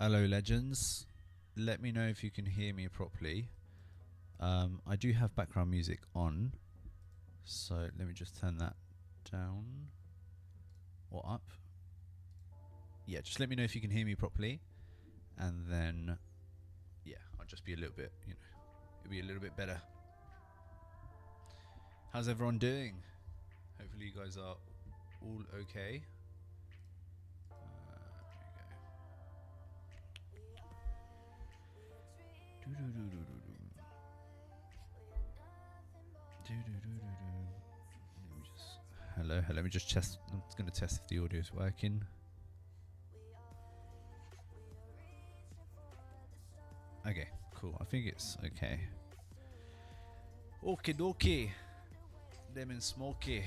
Hello, legends. Let me know if you can hear me properly. I do have background music on, so let me just turn that down or up. Yeah, just let me know if you can hear me properly, and then yeah, I'll just be a little bit, it'll be a little bit better. How's everyone doing? Hopefully you guys are all okay. Hello, let me just test. I'm going to test if the audio is working. Okay, cool. I think it's okay. Okie dokie. Lemon smoky.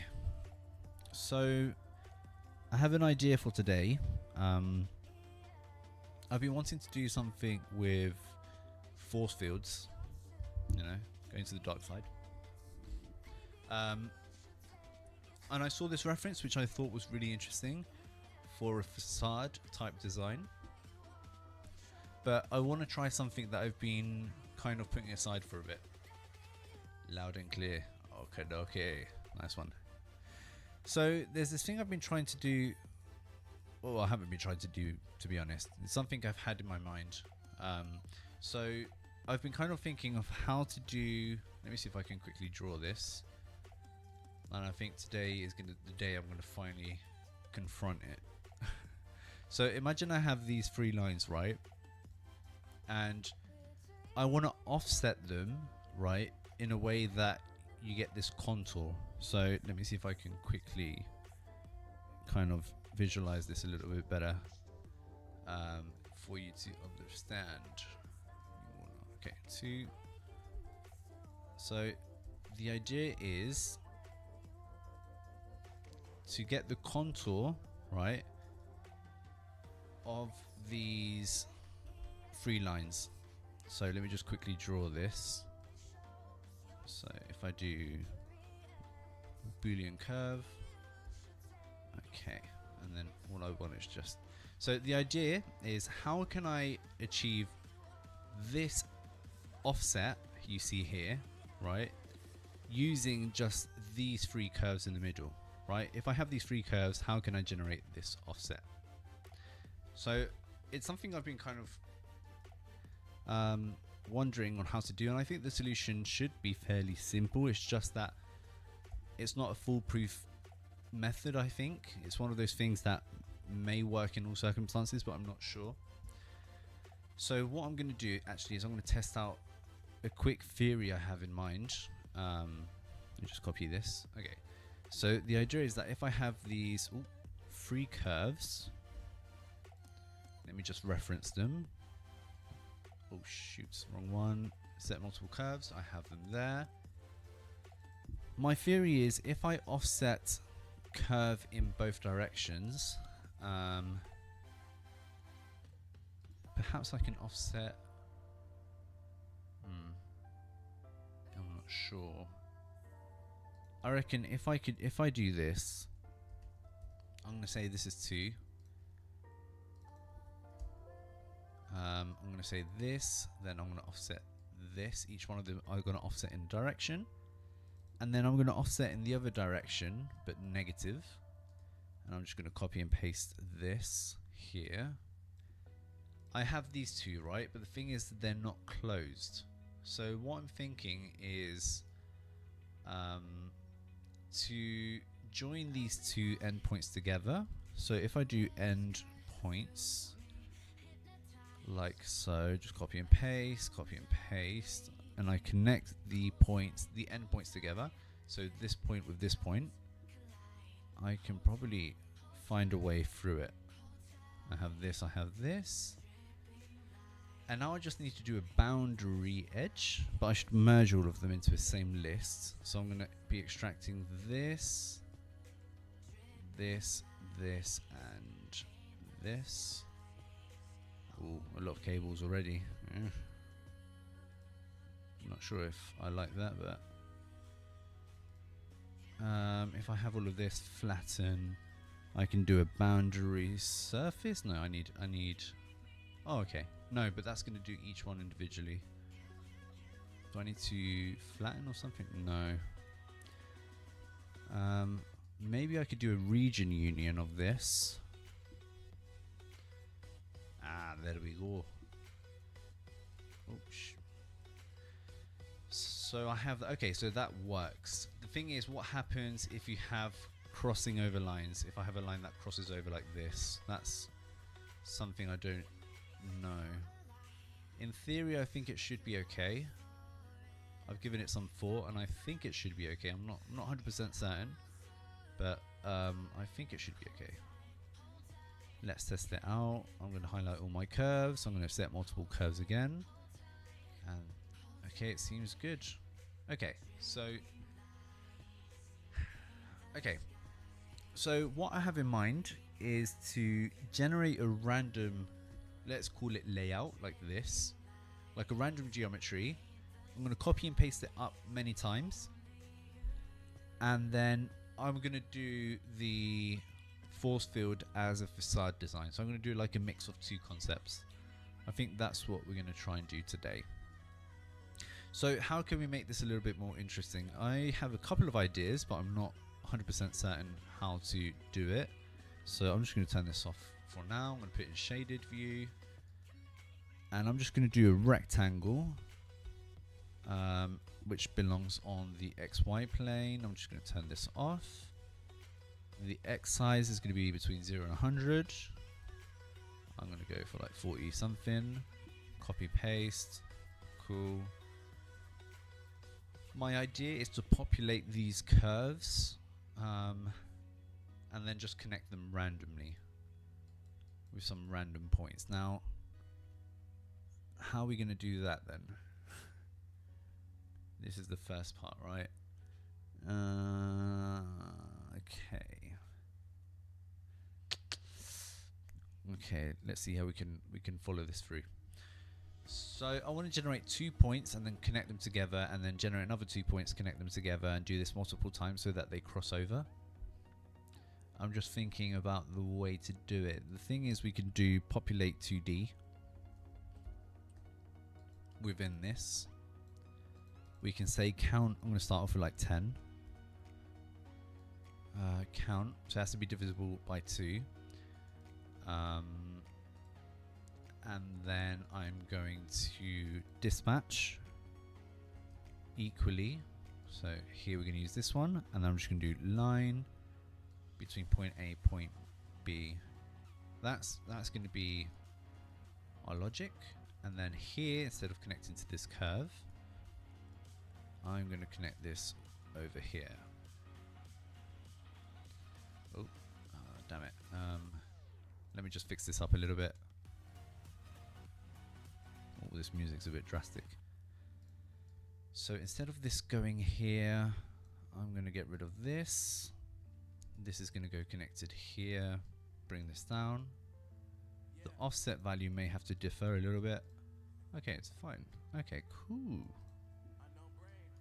So, I have an idea for today. I've been wanting to do something with force fields, going to the dark side. And I saw this reference, which I thought was really interesting for a facade type design. But I want to try something that I've been kind of putting aside for a bit. Loud and clear. Okay. Nice one. So there's this thing I've been trying to do. Well, I haven't been trying to do, to be honest. It's something I've had in my mind. So I've been kind of thinking of how to do. Let me see if I can quickly draw this. And I think today is the day I'm going to finally confront it. So imagine I have these three lines, right? And I want to offset them, right, in a way that you get this contour. So let me see if I can quickly kind of visualize this a little bit better for you to understand. Okay, so the idea is to get the contour, right, of these three lines. So let me just quickly draw this. So if I do Boolean curve, okay, and then all I want is just, so the idea is how can I achieve this offset you see here, right, using just these three curves in the middle, right? If I have these three curves, how can I generate this offset? So it's something I've been kind of wondering on how to do, and I think the solution should be fairly simple. It's just that it's not a foolproof method. I think it's one of those things that may work in all circumstances, but I'm not sure. So what I'm going to do actually is I'm going to test out a quick theory I have in mind. Let me just copy this. Okay, so the idea is that if I have these three curves, let me just reference them. Oh shoot, wrong one. Set multiple curves, I have them there. My theory is if I offset curve in both directions, perhaps I can offset, I'm not sure. I reckon if I do this, I'm going to say this is 2. I'm going to say this, then I'm going to offset this. Each one of them I'm going to offset in direction, and then I'm going to offset in the other direction but negative, and I'm just going to copy and paste this here. I have these two, right, but the thing is that they're not closed. So what I'm thinking is to join these two endpoints together. So if I do endpoints like so, just copy and paste, and I connect the endpoints together. So this point with this point, I can probably find a way through it. I have this, and now I just need to do a boundary edge, but I should merge all of them into the same list. So I'm going to be extracting this, and this. Ooh, a lot of cables already. I'm not sure if I like that, but if I have all of this flatten, I can do a boundary surface. No, I need Oh, okay. No, but that's going to do each one individually. Do I need to flatten or something? No. Maybe I could do a region union of this. Ah, there we go. Oops. So I have, okay, so that works. The thing is, what happens if you have crossing over lines? If I have a line that crosses over like this, that's something I don't know. In theory, I think it should be okay. I've given it some thought, and I think it should be okay. I'm not 100% certain, but I think it should be okay. Let's test it out. I'm going to highlight all my curves. I'm going to set multiple curves again, and okay, it seems good. Okay, so what I have in mind is to generate a random, let's call it layout, like this, like a random geometry. I'm going to copy and paste it up many times, and then I'm going to do the force field as a facade design. So I'm going to do like a mix of two concepts. I think that's what we're going to try and do today. So how can we make this a little bit more interesting? I have a couple of ideas, but I'm not 100% certain how to do it. So I'm just going to turn this off for now. I'm going to put it in shaded view, and I'm just going to do a rectangle which belongs on the XY plane. I'm just going to turn this off. The X size is going to be between 0 and 100. I'm going to go for like 40 something. Copy paste. Cool. My idea is to populate these curves and then just connect them randomly with some random points. Now, how are we going to do that then? This is the first part, right? Okay. Okay, let's see how we can follow this through. So I want to generate 2 points and then connect them together, and then generate another 2 points, connect them together, and do this multiple times so that they cross over. I'm just thinking about the way to do it. The thing is, we can do populate 2D within this. We can say count. I'm going to start off with like 10. Count, so it has to be divisible by 2. And then I'm going to dispatch equally. So here we're going to use this one, and I'm just going to do line between point A, point B. That's going to be our logic. And then here, instead of connecting to this curve, I'm going to connect this over here. Oh, damn it. Let me just fix this up a little bit. Oh, this music's a bit drastic. So instead of this going here, I'm going to get rid of this. This is going to go connected here. Bring this down. The offset value may have to differ a little bit. Okay, it's fine. Okay, cool.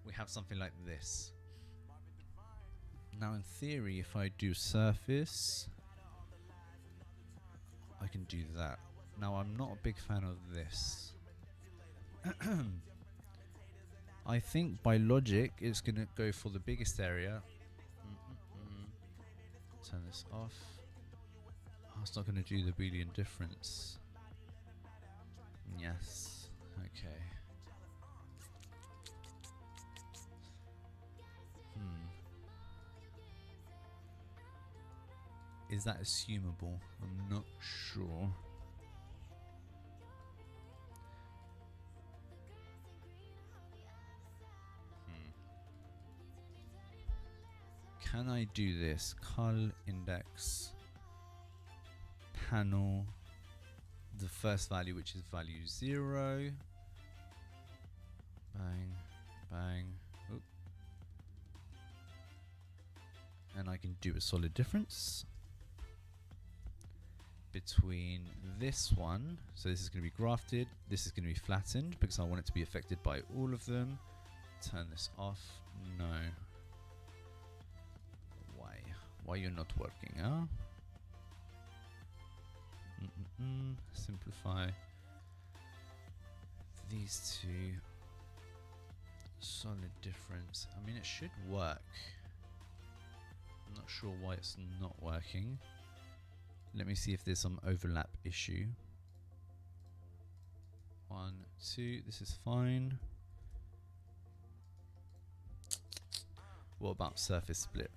We have something like this. Now in theory, if I do surface, I can do that. Now I'm not a big fan of this. I think by logic it's going to go for the biggest area. Turn this off. Oh, it's not going to do the Boolean difference. Yes. Okay. Is that assumable? I'm not sure. Can I do this? Cull index panel, the first value, which is value 0. Bang, bang. Oop. And I can do a solid difference between this one. So this is going to be grafted. This is going to be flattened because I want it to be affected by all of them. Turn this off. No. Why you're not working, huh? Simplify. these two. Solid difference. I mean, it should work. I'm not sure why it's not working. Let me see if there's some overlap issue. 1, 2, this is fine. What about surface split?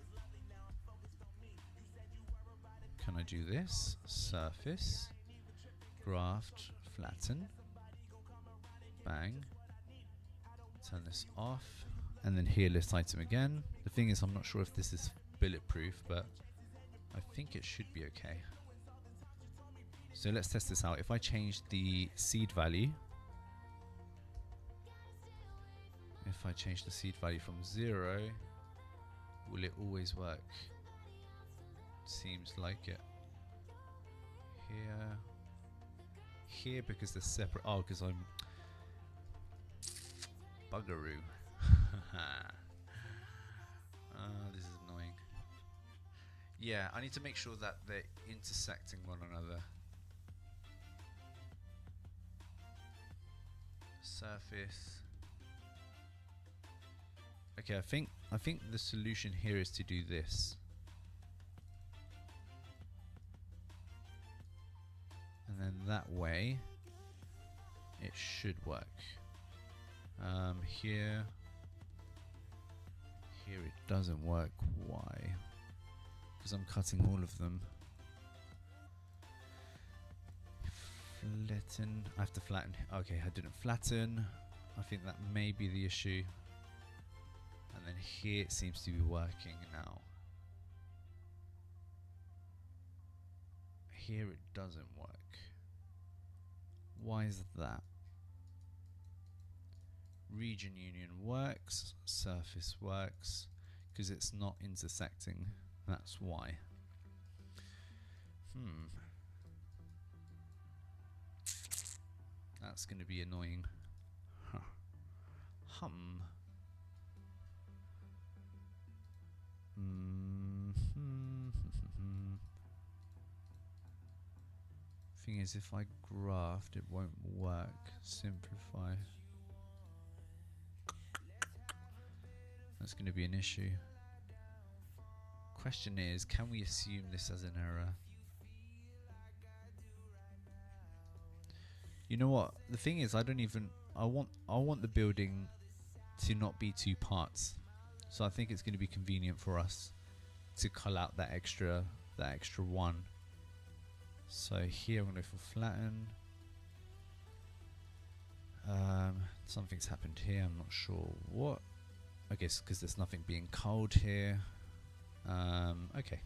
Can I do this? Surface, graft, flatten, bang, turn this off, and then here list item again. The thing is, I'm not sure if this is bulletproof, but I think it should be okay. So let's test this out. If I change the seed value, if I change the seed value from 0, will it always work? Seems like it. Here because they're separate. Oh, because I'm buggeroo. This is annoying. Yeah, I need to make sure that they're intersecting one another. Surface. Okay, I think the solution here is to do this. And then that way it should work. Here it doesn't work. Why? Because I'm cutting all of them. Flatten. I have to flatten. Okay, I didn't flatten. I think that may be the issue. And then here it seems to be working now. Here it doesn't work. Why is that? Region union works, surface works, because it's not intersecting. That's why. That's going to be annoying. Huh. Thing is, if I graft, it won't work. Simplify. That's going to be an issue. Question is, can we assume this as an error? You know what? The thing is, I want the building to not be 2 parts. So I think it's going to be convenient for us to cull out that extra 1. So here I'm going to go for flatten. Something's happened here. I'm not sure what. I guess because there's nothing being culled here. Okay.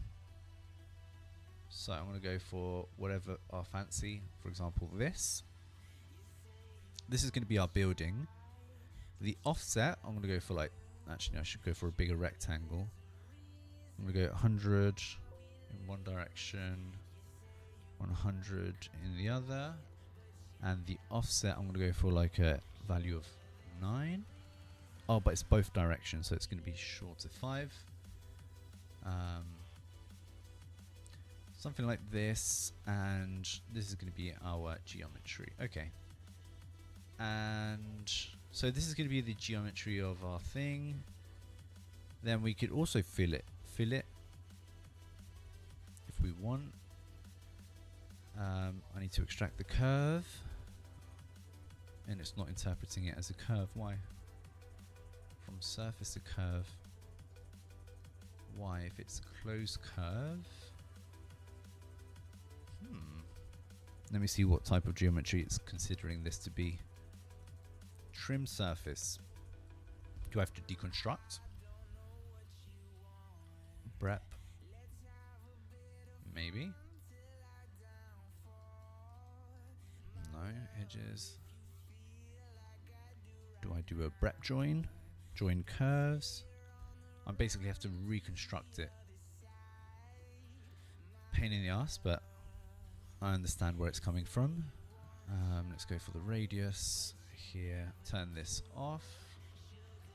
So I'm going to go for whatever our fancy. For example, this. This is going to be our building. The offset, I'm going to go for like... Actually, no, I should go for a bigger rectangle. I'm going to go 100 in one direction. 100 in the other, and the offset I'm going to go for like a value of 9. Oh, but it's both directions, so it's going to be short of 5. Something like this, and this is going to be our geometry. Okay, and so this is going to be the geometry of our thing. Then we could also fill it if we want. I need to extract the curve, and it's not interpreting it as a curve. Why? From surface to curve. Why? If it's a closed curve. Let me see what type of geometry it's considering this to be. Trim surface. Do I have to deconstruct? Brep. Maybe. No, edges. Do I do a brep join? Join curves? I basically have to reconstruct it. Pain in the ass, but I understand where it's coming from. Let's go for the radius here. Turn this off.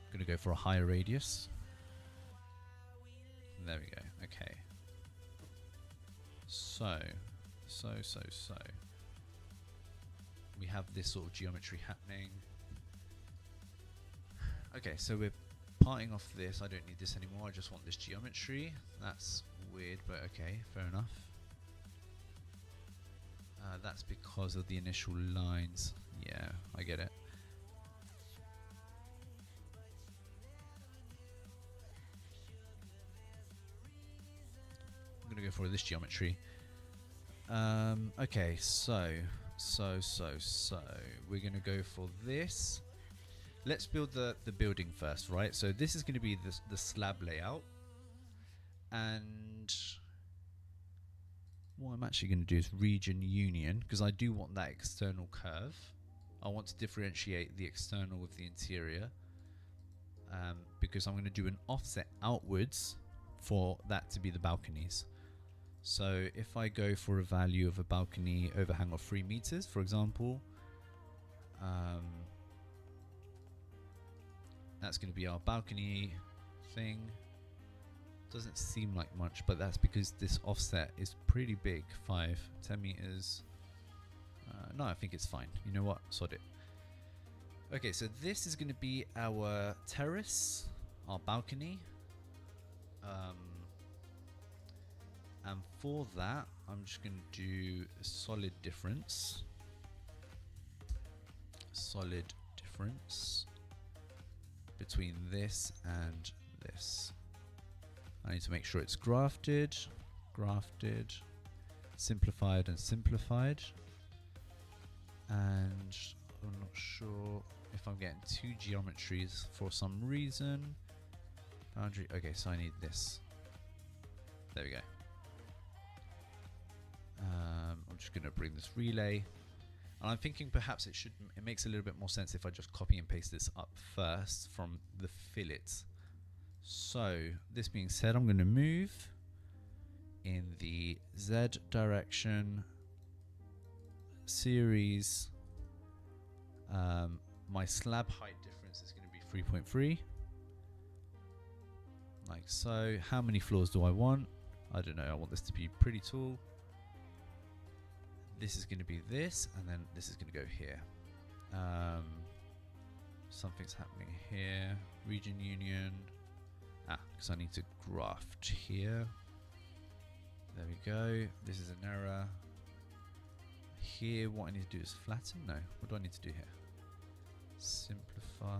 I'm going to go for a higher radius. There we go. Okay. So. we have this sort of geometry happening. Okay, so we're parting off this. I don't need this anymore. I just want this geometry. That's weird, but okay, fair enough. That's because of the initial lines. Yeah, I get it. I'm gonna go for this geometry. Okay, so we're gonna go for this. Let's build the building first, right? So this is going to be the slab layout, and what I'm actually going to do is region union, because I do want that external curve. I want to differentiate the external with the interior, because I'm going to do an offset outwards for that to be the balconies. So if I go for a value of a balcony overhang of 3 meters, for example, that's going to be our balcony thing. Doesn't seem like much, but that's because this offset is pretty big. 10 meters. No, I think it's fine. You know what? Sod it. Okay, so this is going to be our terrace, our balcony. And for that, I'm just going to do a solid difference. Solid difference between this and this. I need to make sure it's grafted, simplified and simplified. And I'm not sure if I'm getting 2 geometries for some reason. Boundary, okay, so I need this. There we go. I'm just going to bring this relay. And I'm thinking perhaps it makes a little bit more sense if I just copy and paste this up first from the fillet. So this being said, I'm going to move in the Z direction series. My slab height difference is going to be 3.3. Like so. How many floors do I want? I don't know. I want this to be pretty tall. This is going to be this, and then this is going to go here. Something's happening here. Region union. Because I need to graft here. There we go. This is an error. Here, what I need to do is flatten. No, what do I need to do here? Simplify.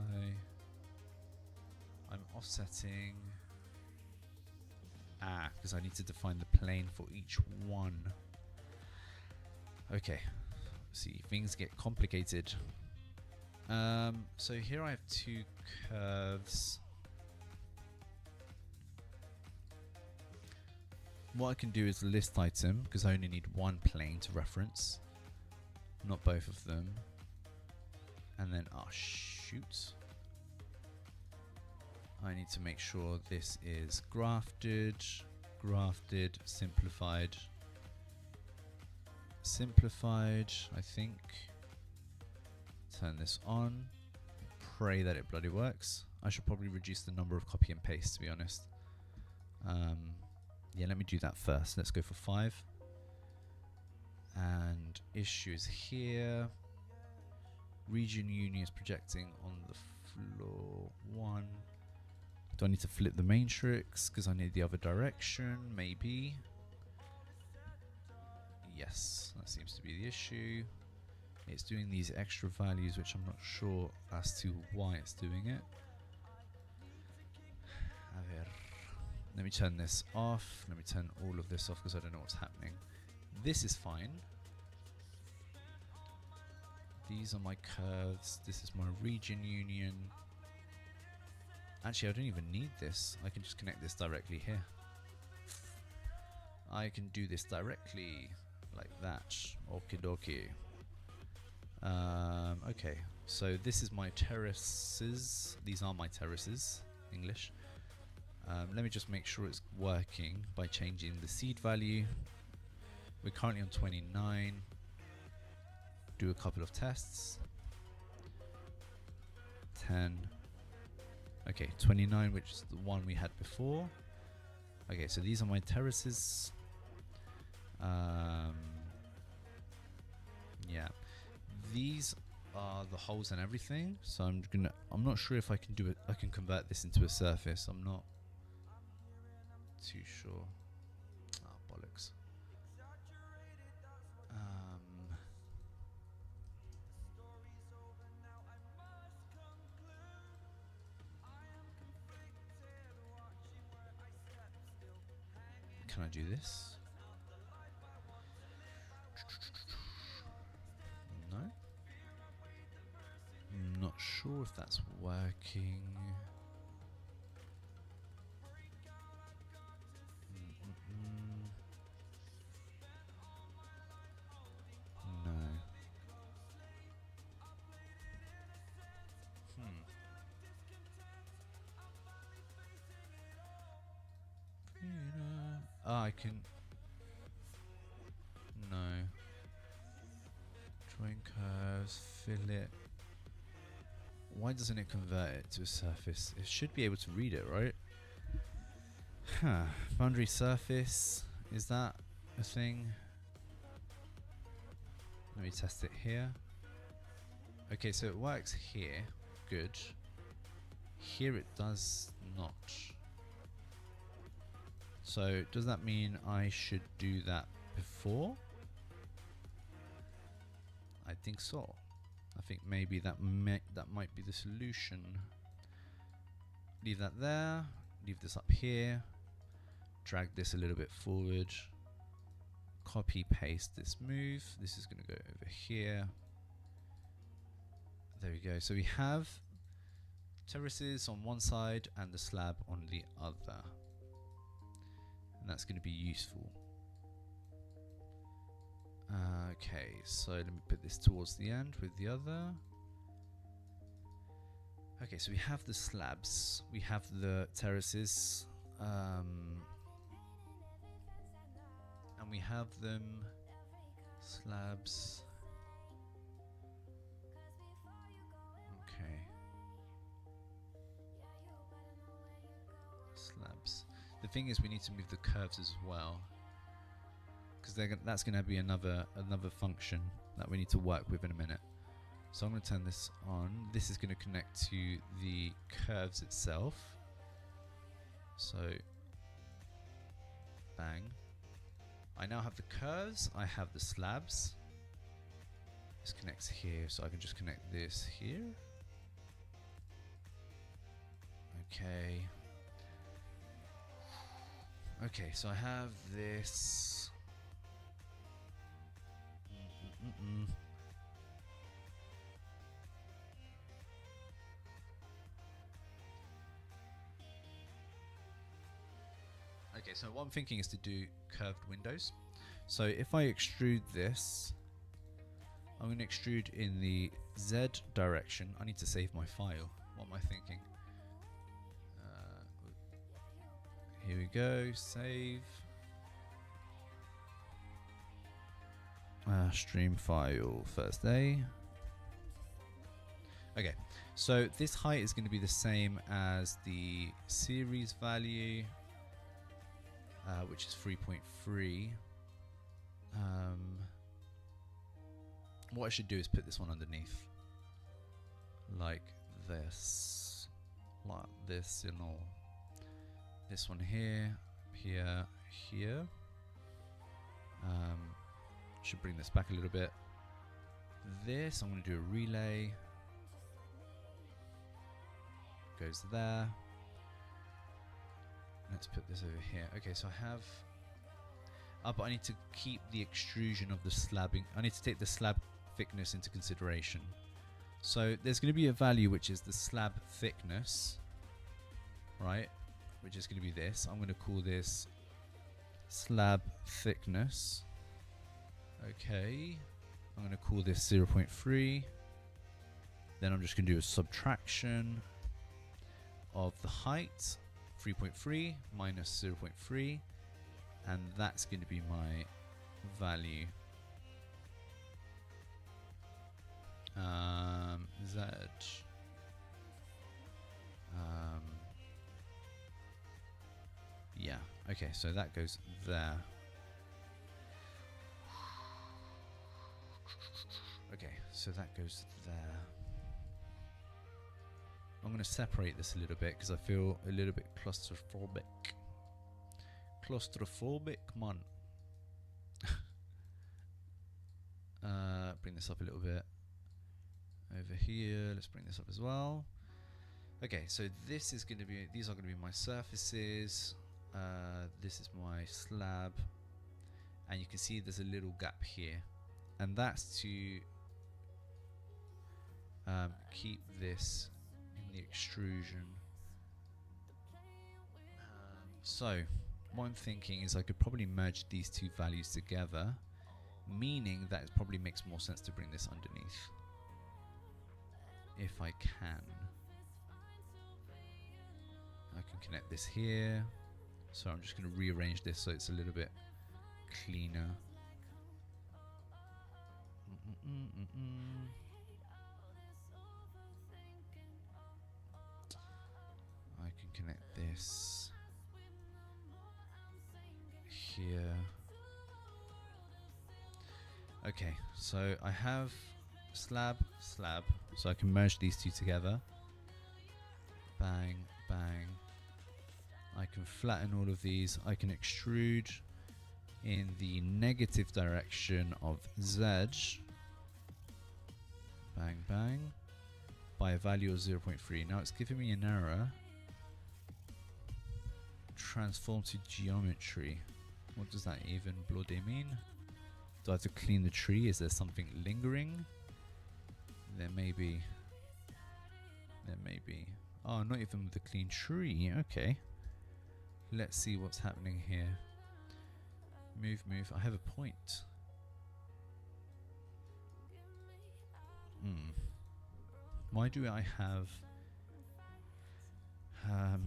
I'm offsetting. Because I need to define the plane for each one. Okay, see, things get complicated. So here I have 2 curves. What I can do is list item, because I only need 1 plane to reference, not both of them. And then, oh shoot, I need to make sure this is grafted, simplified, I think. Turn this on, pray that it bloody works. I should probably reduce the number of copy and paste, to be honest. Yeah, let me do that first. Let's go for 5. And issues here. Region union is projecting on the floor 1. Do I need to flip the matrix because I need the other direction? Maybe. Yes, that seems to be the issue. It's doing these extra values, which I'm not sure as to why it's doing it. A ver. Let me turn this off. Let me turn all of this off because I don't know what's happening. This is fine. These are my curves. This is my region union. Actually, I don't even need this. I can just connect this directly here. I can do this directly like that. Okie dokie. Okay, so this is my terraces. These are my terraces, English. Let me just make sure it's working by changing the seed value. We're currently on 29. Do a couple of tests. 10. Okay, 29, which is the one we had before. Okay, so these are my terraces. Yeah. these are the holes and everything. So I'm not sure if I can do it. I can convert this into a surface. I'm not too sure. Oh, bollocks. Can I do this? No. I'm not sure if that's working. No. I can. No. Drawing curves, fill it. Why doesn't it convert it to a surface? It should be able to read it, right? Huh. Boundary surface. Is that a thing? Let me test it here. Okay, so it works here. Good. Here it does not. So does that mean I should do that before? I think so. I think maybe that might be the solution. Leave that there. Leave this up here. Drag this a little bit forward. Copy, paste this move. This is going to go over here. There we go. So we have terraces on one side and the slab on the other. And that's going to be useful. Okay, so let me put this towards the end with the other. Okay, so we have the slabs, we have the terraces, and we have them slabs. Okay. Slabs. The thing is, we need to move the curves as well, because that's going to be another function that we need to work with in a minute. So I'm going to turn this on. This is going to connect to the curves itself. So, bang. I now have the curves. I have the slabs. This connects here, so I can just connect this here. Okay. Okay, so I have this. Okay, so what I'm thinking is to do curved windows. So if I extrude this, I'm going to extrude in the Z direction. I need to save my file. What am I thinking? Here we go, save. Stream file, first day. Okay, so this height is going to be the same as the series value, which is 3.3. What I should do is put this one underneath, like this, you know. This one here, here, here. Should bring this back a little bit. This, I'm going to do a relay. Goes there. Let's put this over here. Okay, so I have... but I need to keep the extrusion of the slabbing. I need to take the slab thickness into consideration. So there's going to be a value which is the slab thickness, right? Which is going to be this. I'm going to call this slab thickness. Okay. I'm going to call this 0.3. Then I'm just going to do a subtraction of the height, 3.3 minus 0.3. And that's going to be my value. Z. Yeah, okay, so that goes there. Okay, so that goes there. I'm going to separate this a little bit because I feel a little bit claustrophobic. Claustrophobic, man. Bring this up a little bit. Over here, let's bring this up as well. Okay, so this is going to be, these are going to be my surfaces. This is my slab. And you can see there's a little gap here. And that's to keep this in the extrusion. So what I'm thinking is I could probably merge these two values together, meaning that it probably makes more sense to bring this underneath. If I can. I can connect this here. So I'm just going to rearrange this so it's a little bit cleaner. I can connect this here. Okay, so I have slab, slab, so I can merge these two together. Bang, bang. I can flatten all of these. I can extrude in the negative direction of Z. Bang, bang. By a value of 0.3. Now it's giving me an error. Transform to geometry. What does that even bloody mean? Do I have to clean the tree? Is there something lingering? There may be. There may be. Oh, not even with a clean tree. Okay. Let's see what's happening here. Move, move. I have a point. Why do I have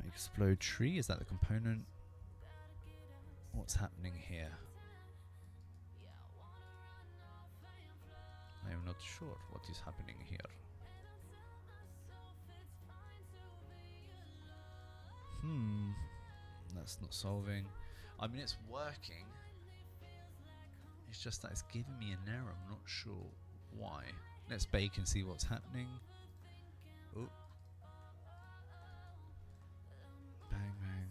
explode tree? Is that the component? What's happening here? I am not sure what is happening here. That's not solving. I mean, it's working. It's just that it's giving me an error. I'm not sure why. Let's bake and see what's happening. Oh. Bang, bang.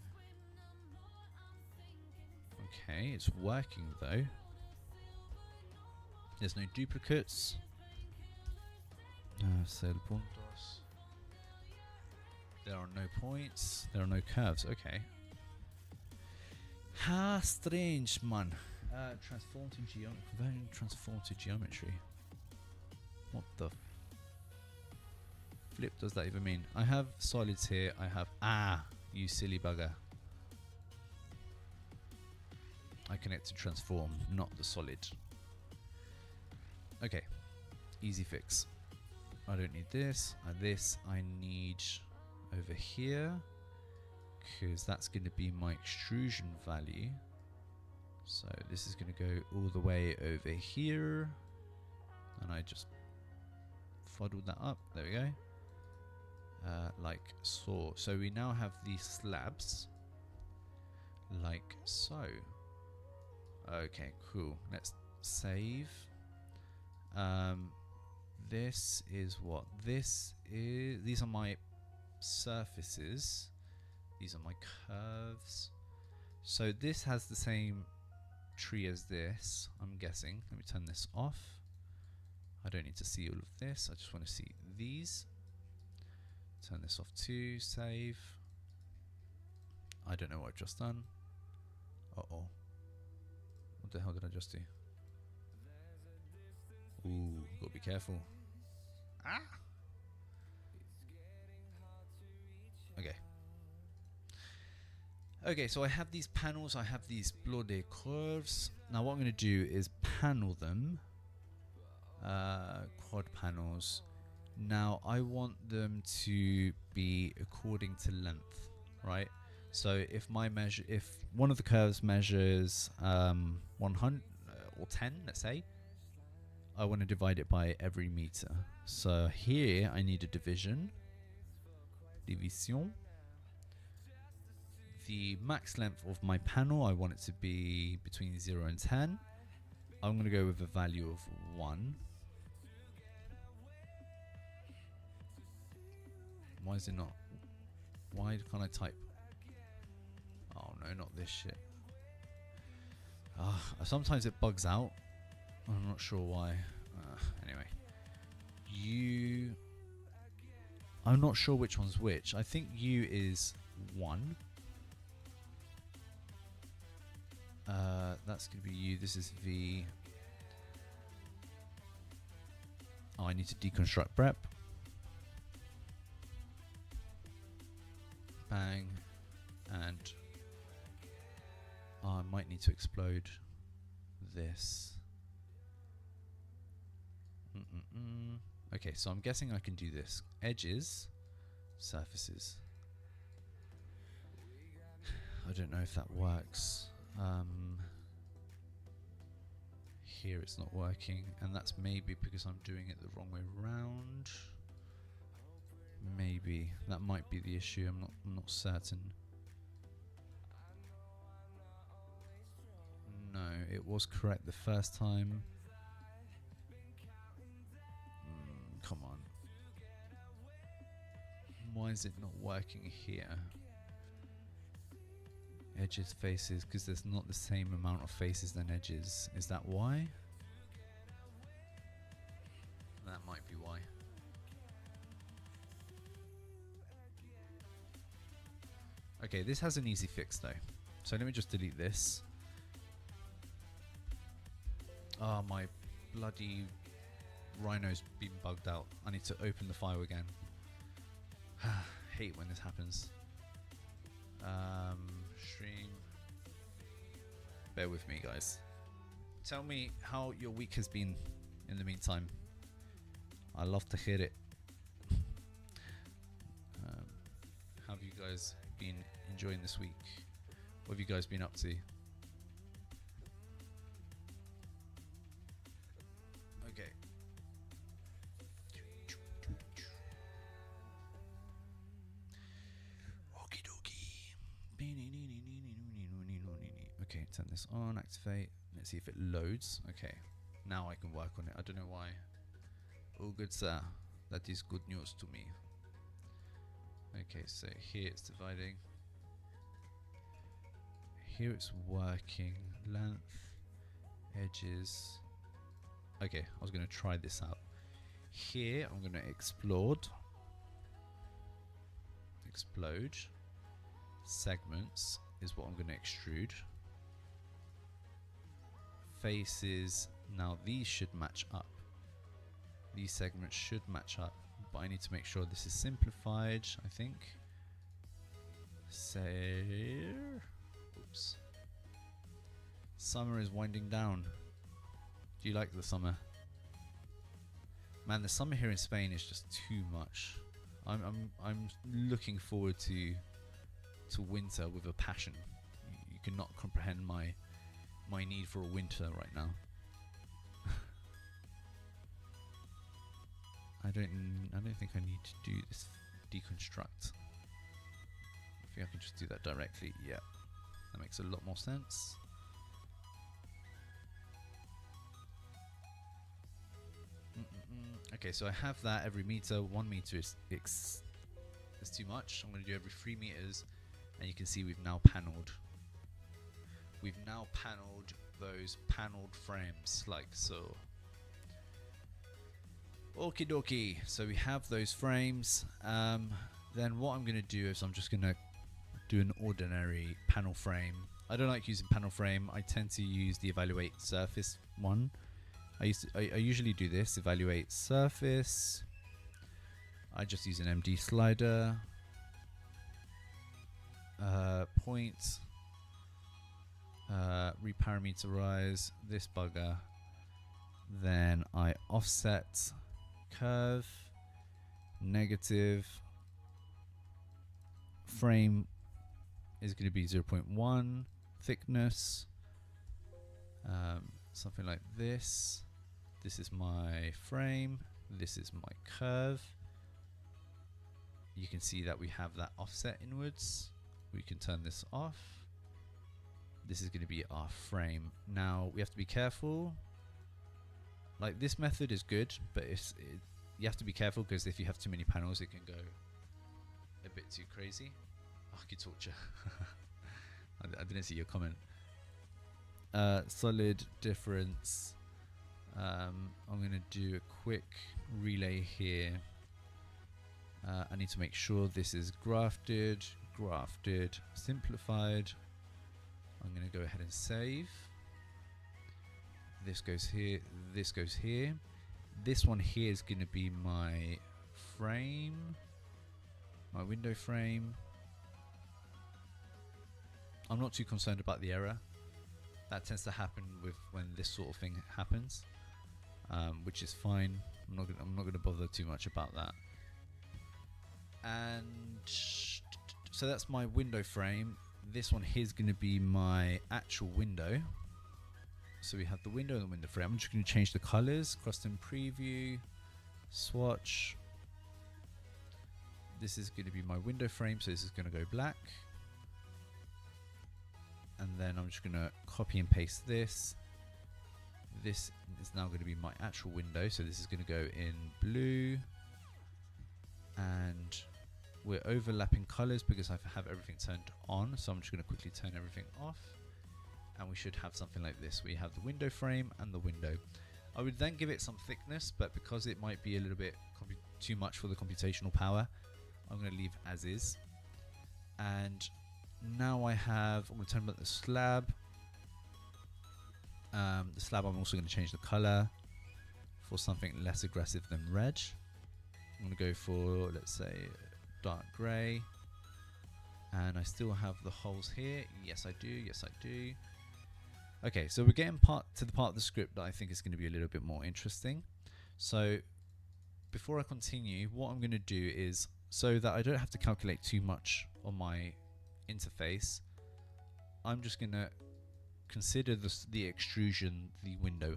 Okay, it's working though. There's no duplicates. Cero puntos. There are no points. There are no curves. Okay. How strange, man. Transform to geometry. Transform to geometry. What the flip does that even mean? I have solids here. I have you silly bugger. I connect to transform, not the solid. Okay, easy fix. I don't need this. This I need over here, because that's going to be my extrusion value. So this is going to go all the way over here, and I just fuddled that up. There we go. Like so. So we now have these slabs, like so. Okay, cool. Let's save. This is what? This is. These are my surfaces. These are my curves. So this has the same tree as this, I'm guessing. Let me turn this off. I don't need to see all of this. I just want to see these. Turn this off too. Save. I don't know what I've just done. Uh-oh. What the hell did I just do? Ooh, gotta be careful. Ah! Okay. Okay, so I have these panels, I have these bloody curves. Now what I'm going to do is panel them. Quad panels. Now I want them to be according to length, right? So if my measure, if one of the curves measures 100 or 10, let's say, I want to divide it by every meter. So here I need a division. Division. The max length of my panel, I want it to be between 0 and 10. I'm going to go with a value of 1. Why is it not? Why can't I type? Oh no, not this shit. Sometimes it bugs out. I'm not sure why. Anyway. I'm not sure which one's which. I think U is 1. That's going to be U. This is V. Oh, I need to deconstruct prep. Bang. And I might need to explode this. Okay, so I'm guessing I can do this. Edges, surfaces. I don't know if that works. Here it's not working, and that's maybe because I'm doing it the wrong way round. Maybe that might be the issue. I'm not certain. No, it was correct the first time. Come on. Why is it not working here? Edges, faces, because there's not the same amount of faces than edges. Is that why? That might be why. Okay, this has an easy fix though. So let me just delete this. Oh, my bloody Rhino's been bugged out. I need to open the file again. Hate when this happens. Stream. Bear with me, guys. Tell me how your week has been in the meantime. I love to hear it. How have you guys been enjoying this week? What have you guys been up to? Okay. Okie dokie. Okay, turn this on, activate. Let's see if it loads. Okay, now I can work on it. I don't know why. Oh, good sir. That is good news to me. Okay, so here it's dividing. Here it's working. Length, edges. Okay, I was going to try this out. Here I'm going to explode. Segments is what I'm going to extrude. Faces. Now these should match up. These segments should match up, but I need to make sure this is simplified, I think. Oops. Summer is winding down. Do you like the summer? Man, the summer here in Spain is just too much. I'm looking forward to winter with a passion. You cannot comprehend my need for a winter right now. I don't think I need to do this deconstruct. I think I can just do that directly. Yeah, that makes a lot more sense. Okay, so I have that every meter. 1 meter is too much. I'm going to do every 3 meters, and you can see we've now panelled. We've now panelled those panelled frames like so. Okie dokie, so we have those frames. Then what I'm going to do is I'm just going to do an ordinary panel frame. I don't like using panel frame. I tend to use the evaluate surface one. I usually do this, evaluate surface. I just use an MD slider. Point. Reparameterize this bugger. Then I offset curve, negative, frame is going to be 0.1, thickness, something like this. This is my frame, this is my curve. You can see that we have that offset inwards. We can turn this off. This is going to be our frame. Now we have to be careful. Like, this method is good, but you have to be careful because if you have too many panels, it can go a bit too crazy. Architecture. I didn't see your comment. Solid difference. I'm going to do a quick relay here. I need to make sure this is grafted, simplified. I'm going to go ahead and save. This goes here, this goes here. This one here is going to be my frame, my window frame. I'm not too concerned about the error. That tends to happen with when this sort of thing happens, which is fine. I'm not going to bother too much about that. And so that's my window frame. This one here is going to be my actual window. So we have the window and the window frame. I'm just going to change the colors. Custom preview, swatch. This is going to be my window frame, so this is going to go black. And then I'm just going to copy and paste this. This is now going to be my actual window, so this is going to go in blue. And we're overlapping colors because I have everything turned on, so I'm just going to quickly turn everything off. And we should have something like this. We have the window frame and the window. I would then give it some thickness, but because it might be a little bit too much for the computational power, I'm going to leave as is. And now I'm going to turn back the slab. The slab, I'm also going to change the color for something less aggressive than red. I'm going to go for, let's say, dark gray. And I still have the holes here. Yes, I do. Yes, I do. Okay, so we're getting to the part of the script that I think is going to be a little bit more interesting. So before I continue, what I'm going to do is, so that I don't have to calculate too much on my interface, I'm just going to consider the extrusion, the window.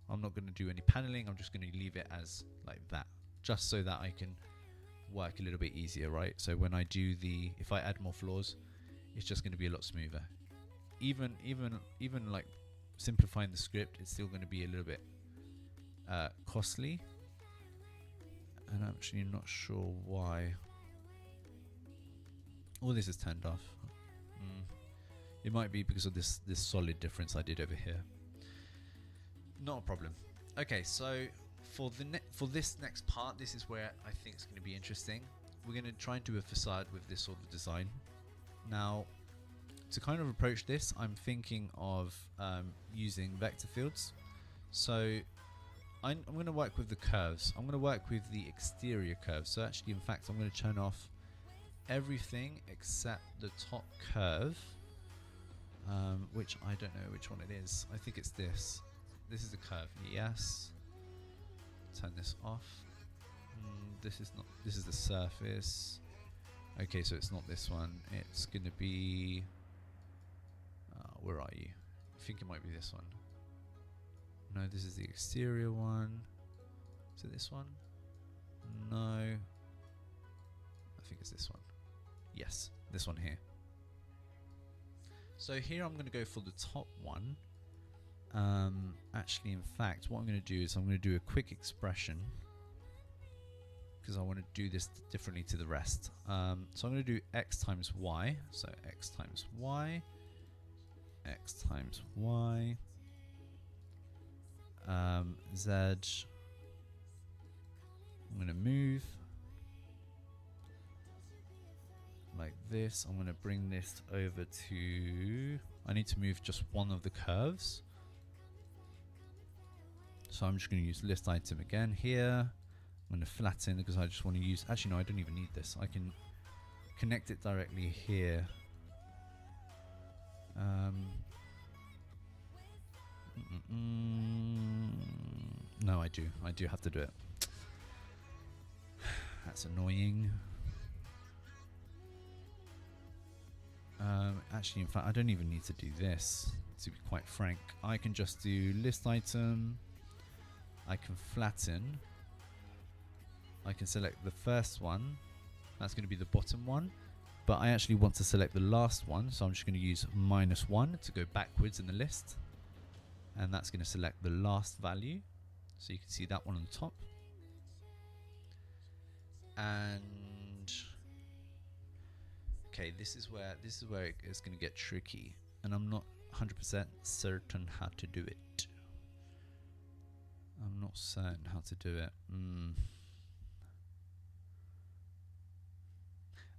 I'm not going to do any paneling. I'm just going to leave it as like that, just so that I can work a little bit easier, right? So when I do if I add more floors, it's just going to be a lot smoother. Even like simplifying the script, it's still going to be a little bit costly, and I'm actually not sure why all this is turned off. It might be because of this solid difference I did over here. Not a problem. Okay, so for this next part, this is where I think it's going to be interesting. We're going to try and do a facade with this sort of design. Now, to kind of approach this, I'm thinking of using vector fields. So I'm going to work with the curves. I'm going to work with the exterior curves. So actually, in fact, I'm going to turn off everything except the top curve, which I don't know which one it is. I think it's this. This is the curve. Yes. Turn this off. This is not. This is the surface. Okay, so it's not this one. It's going to be. Where are you? I think it might be this one. No, this is the exterior one. Is it this one? No. I think it's this one. Yes, this one here. So here I'm going to go for the top one. Actually, in fact, what I'm going to do is I'm going to do a quick expression because I want to do this differently to the rest. So I'm going to do x times y. So x times y. X times y. Z. I'm going to move like this. I'm going to bring this over to. I need to move just one of the curves. So I'm just going to use list item again here. I'm going to flatten because I just want to use. Actually, no, I don't even need this. I can connect it directly here. No, I do. I do have to do it. That's annoying. Actually, in fact, I don't even need to do this, to be quite frank. I can just do list item. I can flatten. I can select the first one. That's going to be the bottom one. But I actually want to select the last one, so I'm just going to use -1 to go backwards in the list. And that's going to select the last value. So you can see that one on the top. And Okay, this is where it's going to get tricky, and I'm not 100% certain how to do it. I'm not certain how to do it.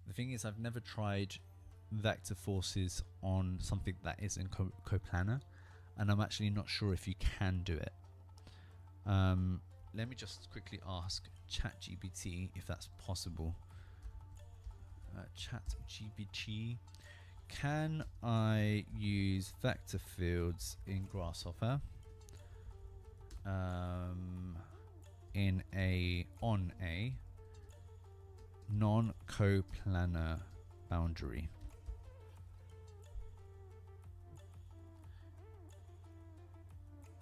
The thing is, I've never tried vector forces on something that isn't coplanar, and I'm actually not sure if you can do it. Let me just quickly ask ChatGPT if that's possible. ChatGPT, can I use vector fields in Grasshopper on a non-coplanar boundary?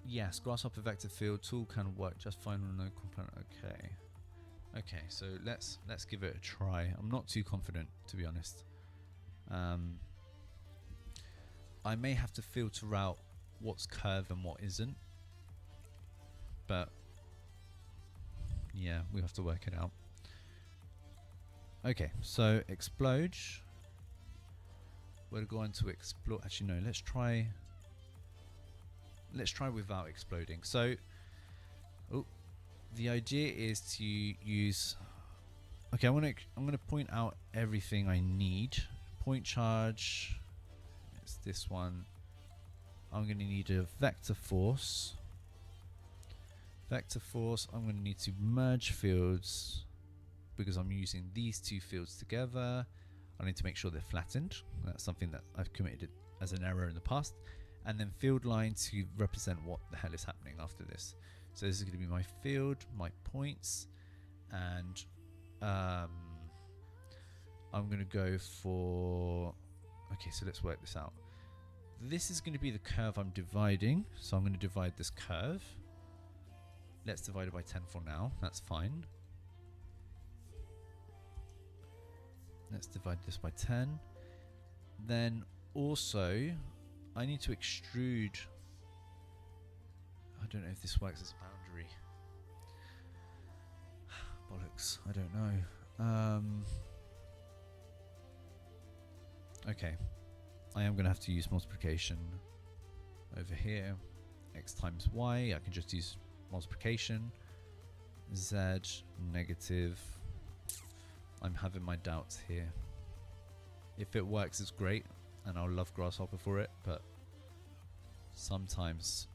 Yes, Grasshopper vector field tool can work just fine on no coplanar. Okay, so let's give it a try. I'm not too confident, to be honest. I may have to filter out what's curve and what isn't, but yeah, we have to work it out. Okay, so explode. We're going to explore. Actually, no. Let's try without exploding. So, the idea is to use. Okay, I'm gonna point out everything I need. Point charge. It's this one. I'm gonna need a vector force. Vector force. I'm gonna need to merge fields because I'm using these two fields together. I need to make sure they're flattened. That's something that I've committed as an error in the past. And then field line to represent what the hell is happening after this. So this is going to be my field, my points, and I'm going to go for. Okay, so let's work this out. This is going to be the curve I'm dividing. So I'm going to divide this curve. Let's divide it by 10 for now. That's fine. Let's divide this by 10. Then also, I need to extrude. I don't know if this works as a boundary. Bollocks, I don't know. Okay, I am going to have to use multiplication over here. X times Y, I can just use multiplication. Z negative. I'm having my doubts here. If it works, it's great, and I'll love Grasshopper for it, but sometimes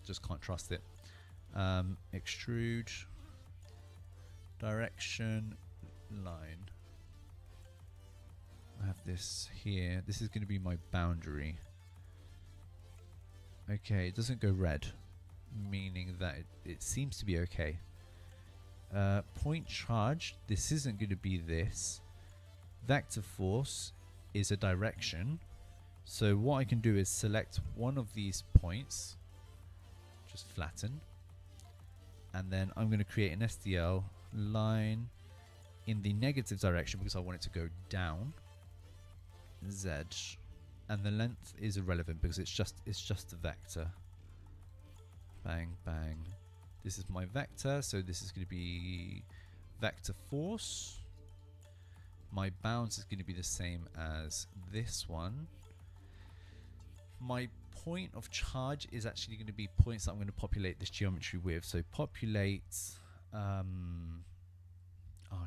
just can't trust it. Extrude, direction, line. I have this here. This is going to be my boundary. Okay, it doesn't go red, meaning that it seems to be okay. Point charge, this isn't going to be this. Vector force is a direction. So what I can do is select one of these points, just flatten, and then I'm going to create an SDL line in the negative direction because I want it to go down. Z, and the length is irrelevant because it's just a vector. Bang bang. This is my vector, so this is going to be vector force. My bounds is going to be the same as this one. My point of charge is actually going to be points that I'm going to populate this geometry with. So populate. Oh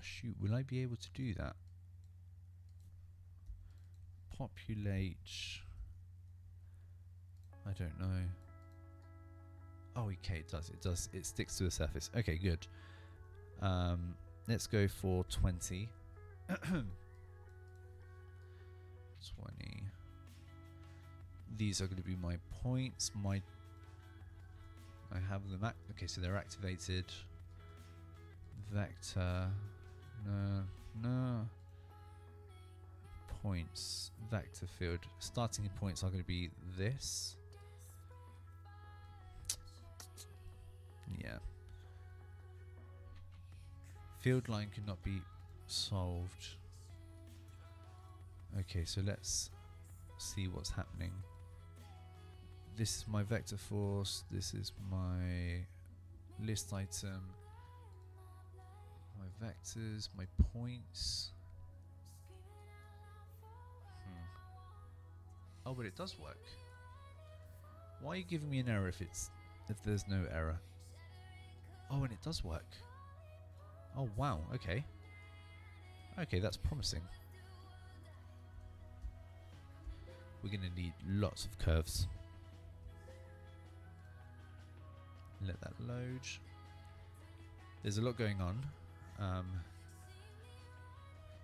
shoot! Will I be able to do that? Populate. I don't know. Oh, okay, it does. It does. It sticks to the surface. Okay, good. Let's go for 20. 20. These are going to be my points. I have them. Okay, so they're activated. Vector. No. Points. Vector field. Starting points are going to be this. Yeah. Field line cannot be solved. Okay, so let's see what's happening. This is my vector force. This is my list item. My vectors, my points. Oh, but it does work. Why are you giving me an error if there's no error? Oh, and it does work. Oh, wow. Okay. Okay, that's promising. We're going to need lots of curves. Let that load. There's a lot going on.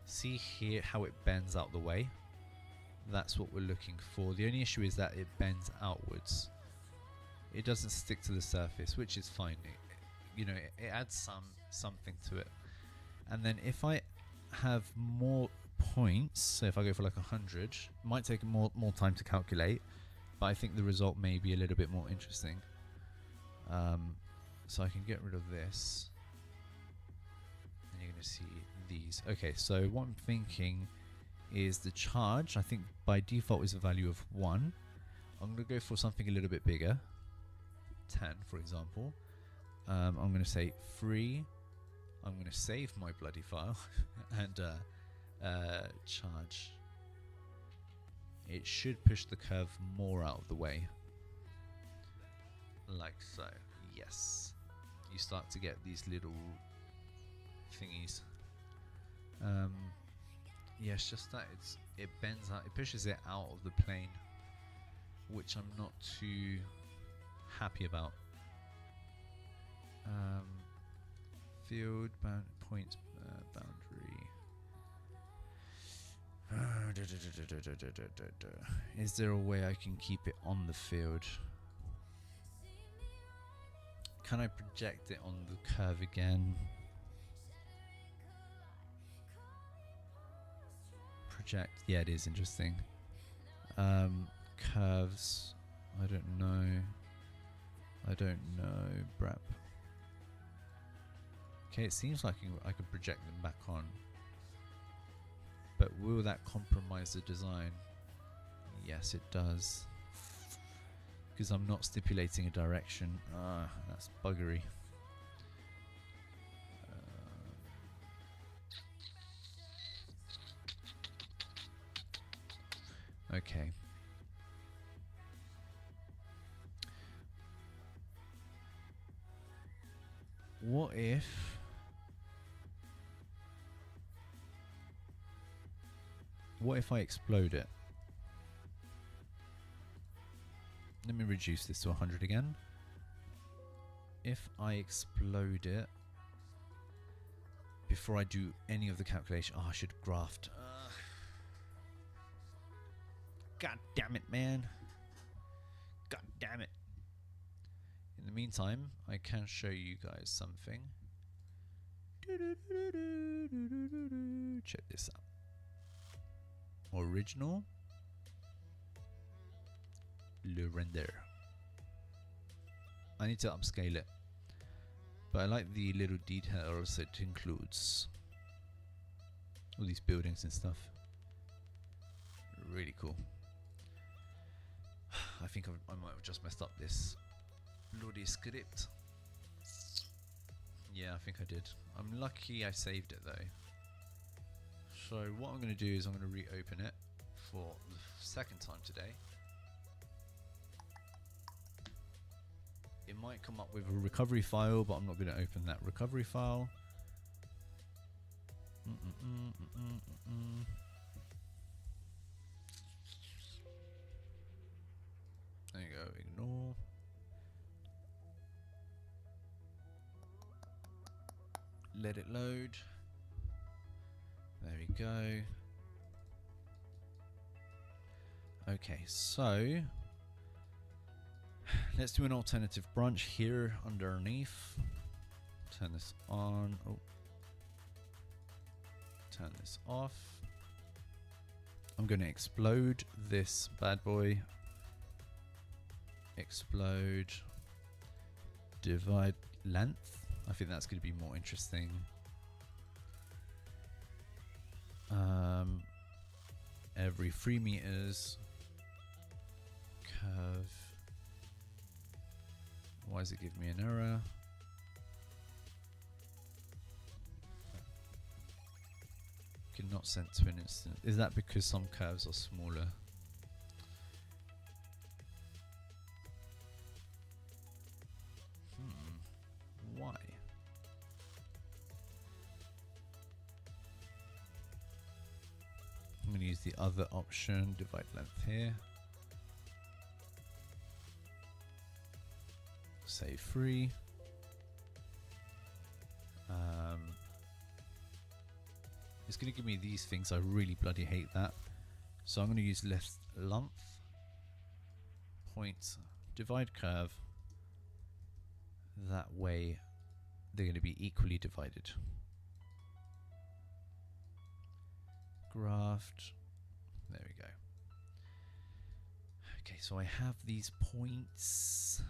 See here how it bends out the way. That's what we're looking for. The only issue is that it bends outwards. It doesn't stick to the surface, which is fine. It adds something to it. And then if I have more points, so if I go for like 100, it might take more time to calculate, but I think the result may be a little bit more interesting. So I can get rid of this, and you're going to see these. Okay, so what I'm thinking is the charge, I think by default is a value of 1. I'm going to go for something a little bit bigger, 10 for example. I'm going to say 3. I'm going to save my bloody file and charge. It should push the curve more out of the way, like so. Yes, you start to get these little thingies. Yeah, it's just that it bends out, it pushes it out of the plane, which I'm not too happy about. Field point boundary. Is there a way I can keep it on the field? Can I project it on the curve again? Project. Yeah, it is interesting. Curves. I don't know. Brap. Okay, it seems like I can project them back on. But will that compromise the design? Yes, it does. Because I'm not stipulating a direction. Ah, that's buggery. Okay. What if I explode it? Let me reduce this to 100 again. If I explode it before I do any of the calculation, I should graft. God damn it, man. God damn it. In the meantime, I can show you guys something. Check this out. Original. Le render. I need to upscale it, but I like the little details it includes. All these buildings and stuff. Really cool. I think I might have just messed up this bloody script. Yeah, I think I did. I'm lucky I saved it though. So what I'm going to do is I'm going to reopen it for the second time today. It might come up with a recovery file, but I'm not going to open that recovery file. There you go, ignore. Let it load. There we go. Okay, so let's do an alternative branch here underneath. Turn this on. Oh. Turn this off. I'm going to explode this bad boy. Explode. Divide length. I think that's going to be more interesting. Every 3 meters. Curve. Why does it give me an error? Cannot send to an instant. Is that because some curves are smaller? use the other option, divide length here. Say free. It's going to give me these things. I really bloody hate that. So I'm going to use left length, point, divide curve. That way they're going to be equally divided. Graphed. There we go. Okay, so I have these points.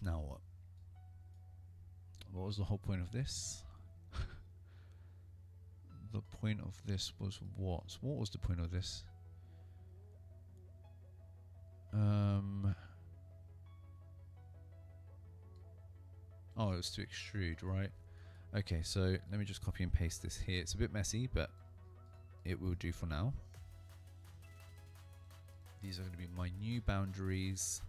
Now what? What was the whole point of this? The point of this was what? What was the point of this? Oh, it was to extrude, right? Okay, so let me just copy and paste this here. It's a bit messy, but it will do for now. These are going to be my new boundaries.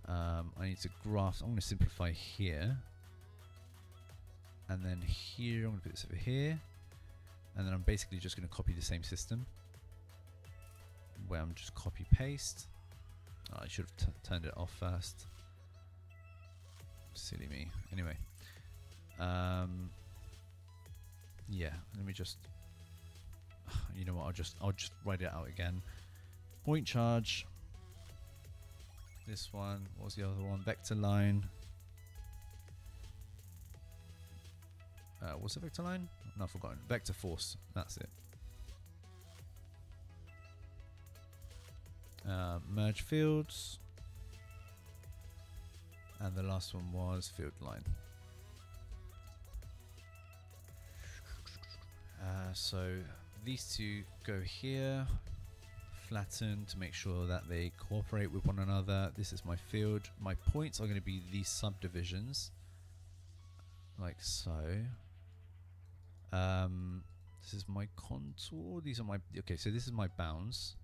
I need to graph. I'm going to simplify here. And then here, I'm going to put this over here. And then I'm basically just going to copy the same system. Where I'm just copy paste. Oh, I should have turned it off first. Silly me. Anyway. Yeah, let me just... You know what, I'll just write it out again. Point charge. This one, what was the other one? Vector line. What's the vector line? No, I've forgotten. Vector force, that's it. Merge fields. And the last one was field line. So these two go here. Flatten to make sure that they cooperate with one another. This is my field. My points are going to be these subdivisions, like so. This is my contour. These are my okay. So this is my bounds.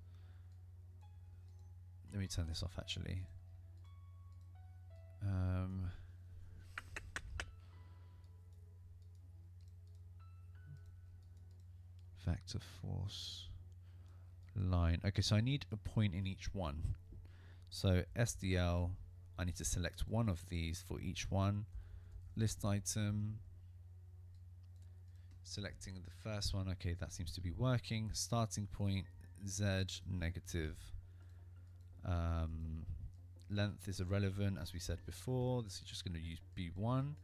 Let me turn this off actually. Vector force. Line. Okay, so I need a point in each one. So SDL, I need to select one of these for each one. List item. Selecting the first one. Okay, that seems to be working. Starting point Z negative. Length is irrelevant as we said before. This is just going to use B1.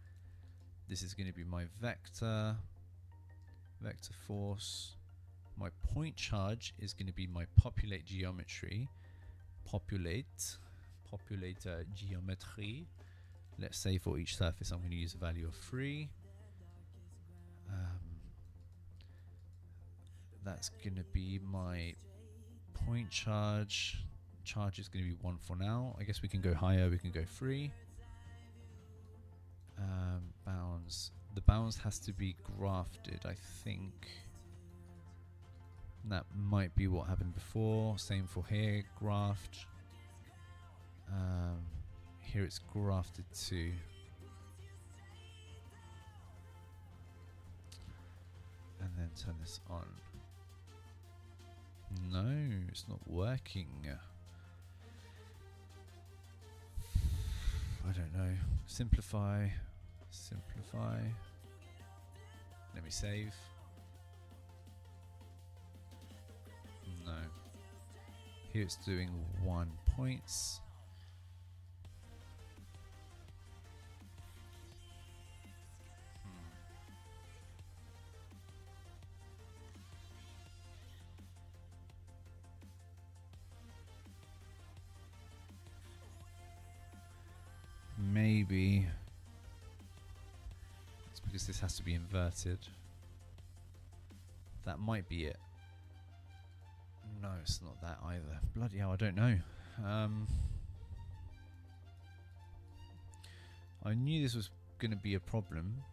This is going to be my vector. Vector force. My point charge is going to be my populate geometry. Populate geometry. Let's say for each surface I'm going to use a value of 3. That's going to be my point charge. Charge is going to be 1 for now. I guess we can go higher. We can go 3. Bounds. The bounds has to be grafted, I think. That might be what happened before. Same for here, graft. Here it's grafted too. And then turn this on. No, it's not working. I don't know. Simplify. Simplify. Let me save. No. Here it's doing 1 points. Maybe it's because this has to be inverted. That might be it. No, it's not that either. Bloody hell, I don't know. I knew this was going to be a problem.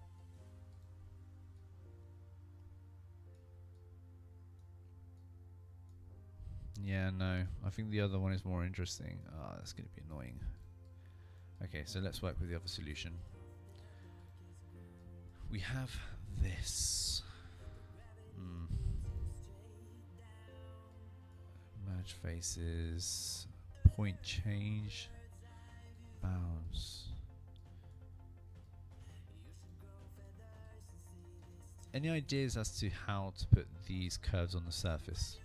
Yeah, no. I think the other one is more interesting. Ah, that's going to be annoying. Okay, so let's work with the other solution. We have this. Merge faces. Point change. Bounce. Any ideas as to how to put these curves on the surface?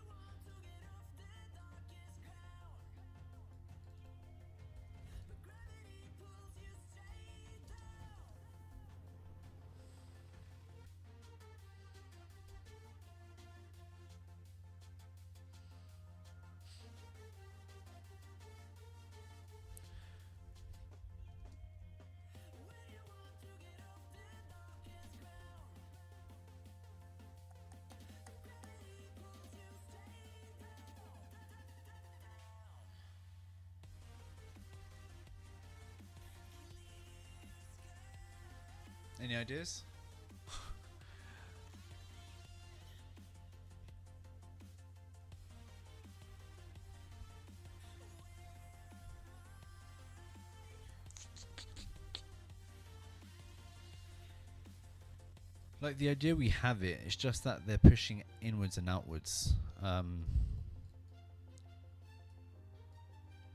Any ideas? Like the idea we have it's just that they're pushing inwards and outwards.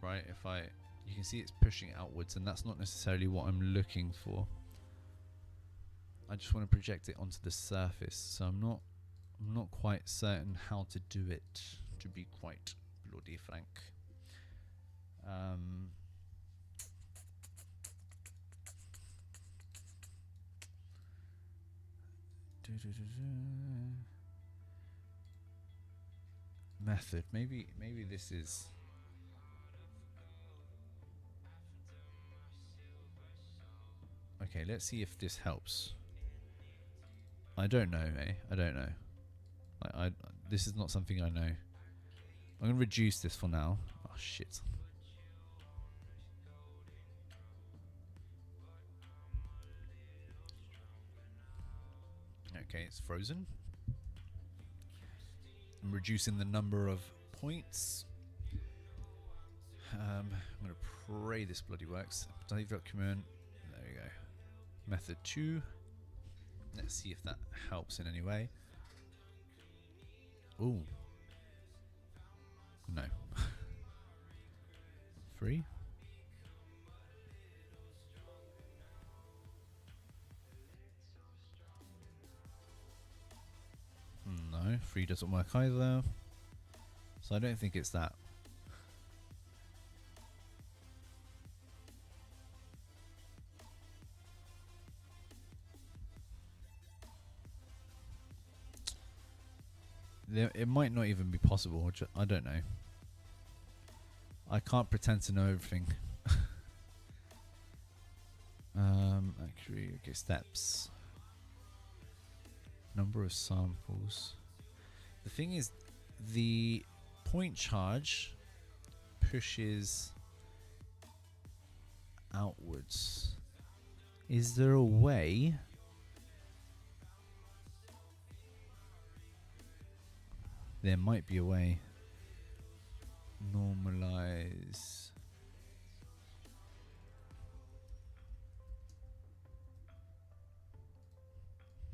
Right, you can see it's pushing outwards, and that's not necessarily what I'm looking for. I just want to project it onto the surface, so I'm not quite certain how to do it, to be quite bloody frank. Method. Maybe this is. Okay, let's see if this helps. I don't know, I don't know. This is not something I know. I'm gonna reduce this for now. Oh shit. Okay, it's frozen. I'm reducing the number of points. I'm gonna pray this bloody works. Save document. There we go. Method 2. Let's see if that helps in any way. Ooh. No. 3. No, 3 doesn't work either. So I don't think it's that. It might not even be possible. I don't know. I can't pretend to know everything. Actually, okay, steps. Number of samples. The thing is, the point charge pushes outwards. Is there a way? There might be a way. Normalize.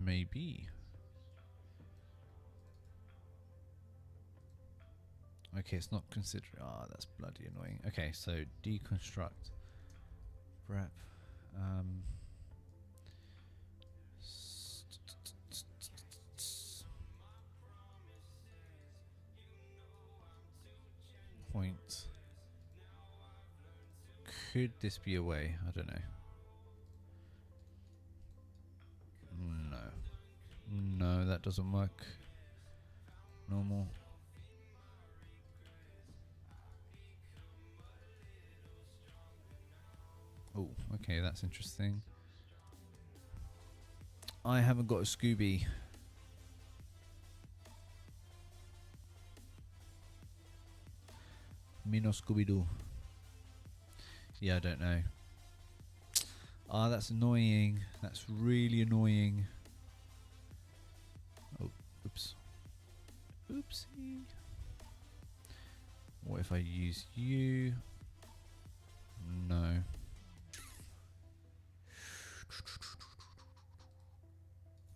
Maybe. Okay, it's not considered. Ah, that's bloody annoying. Okay, so deconstruct. Prep. Point. Could this be a way? I don't know. No. No, that doesn't work. Normal. Oh, okay, that's interesting. I haven't got a Scooby. Me no Scooby-Doo. Yeah, I don't know. Ah, that's annoying. That's really annoying. Oh, oops. Oopsie. What if I use you? No.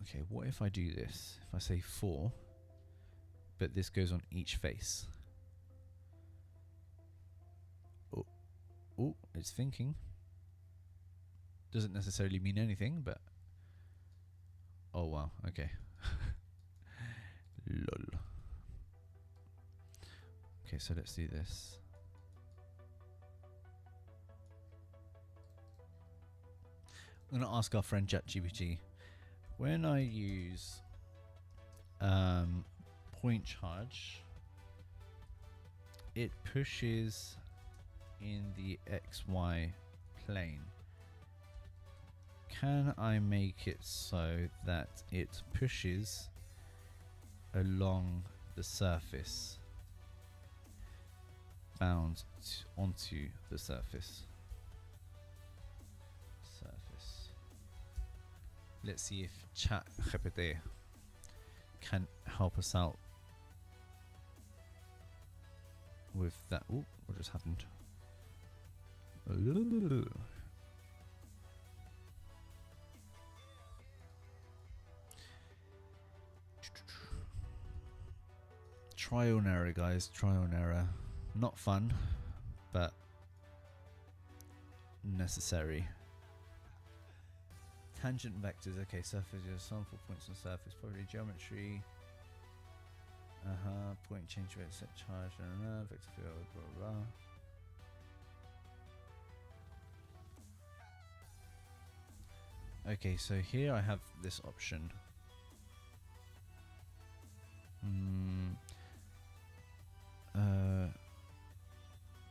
Okay, what if I do this? If I say 4, but this goes on each face. Oh, it's thinking. Doesn't necessarily mean anything, but oh wow, okay. Lol. Okay, so let's do this. I'm gonna ask our friend ChatGPT, when I use point charge, it pushes in the XY plane. Can I make it so that it pushes along the surface, bound onto the surface? Let's see if Srcripting can help us out with that. Oh, what just happened? Trial and error, guys. Trial and error. Not fun, but necessary. Tangent vectors. Okay, surface. Sample points on surface. Probably geometry. Point change rate, set charge. Vector field. Blah blah blah. Okay, so here I have this option.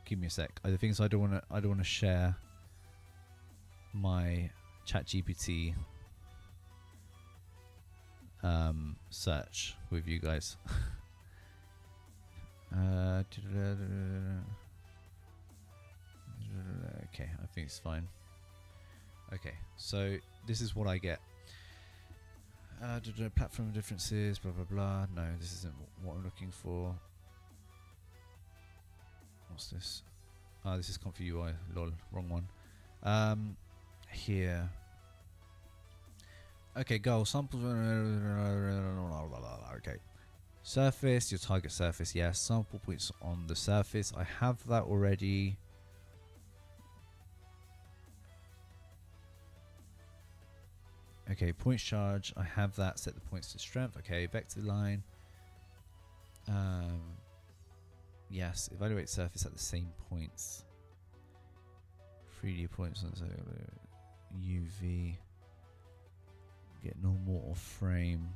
Give me a sec. The thing is, I don't want to share my ChatGPT search with you guys. Okay, I think it's fine. Okay, so this is what I get. Platform differences, blah blah blah. No, this isn't what I'm looking for. What's this? This is Comfy UI. Lol, wrong one. Here. Okay, goal samples. Okay. Surface, your target surface. Yes, sample points on the surface. I have that already. Okay, point charge. I have that. Set the points to strength. Okay, vector line. Yes, evaluate surface at the same points. 3D points on UV. Get normal or frame.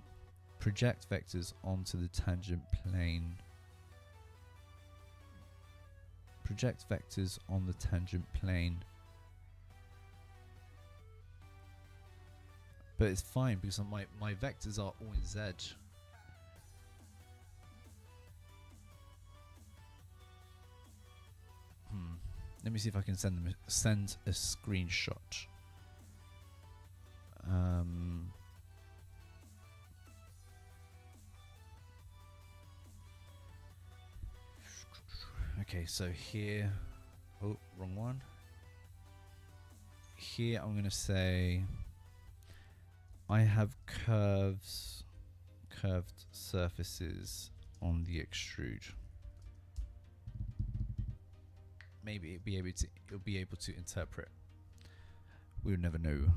Project vectors onto the tangent plane. Project vectors on the tangent plane. But it's fine because my vectors are all in Z. Let me see if I can send a screenshot. Okay, so here, oh, wrong one. Here I'm gonna say I have curved surfaces on the extrude. Maybe it'll be able to interpret. We'll never know.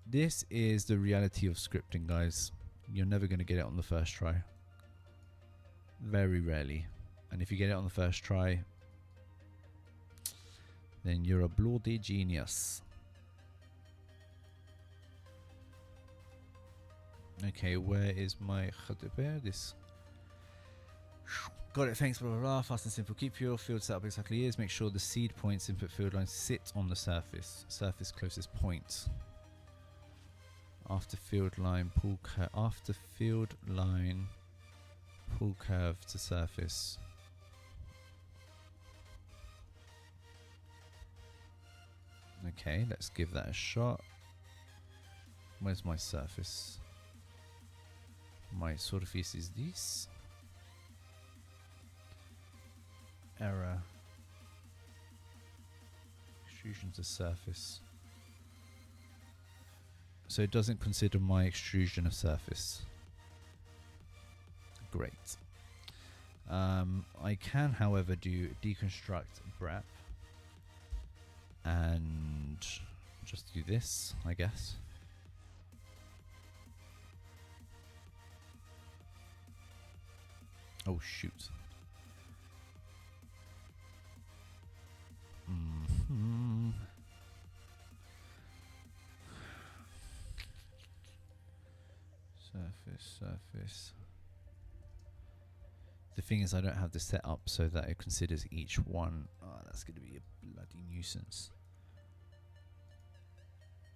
This is the reality of scripting, guys. You're never going to get it on the first try. Very rarely. And if you get it on the first try, then you're a bloody genius. Okay, where is my this? Got it, thanks, blah blah blah. Fast and simple. Keep your field set up exactly as. Make sure the seed points input field lines sit on the surface closest point. After field line, pull curve to surface. Okay, let's give that a shot. Where's my surface? My surface is this. Error. Extrusion to surface. So it doesn't consider my extrusion a surface. Great. I can, however, do deconstruct brep and just do this, I guess. Oh shoot. Surface. The thing is, I don't have this set up so that it considers each one. Oh, that's going to be a bloody nuisance.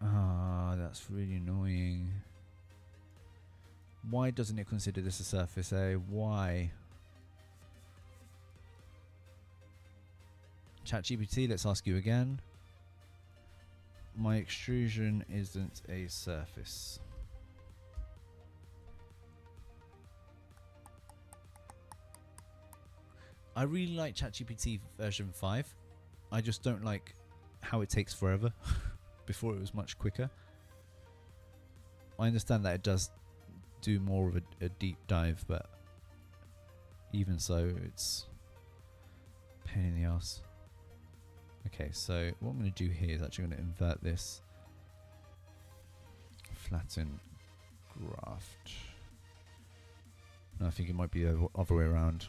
Ah, that's really annoying. Why doesn't it consider this a surface A? Why? ChatGPT, let's ask you again. My extrusion isn't a surface. I really like ChatGPT version 5. I just don't like how it takes forever. Before it was much quicker. I understand that it does do more of a deep dive, but even so, it's a pain in the ass. Okay, so what I'm going to do here is actually going to invert this. Flatten, graft. No, I think it might be the other way around.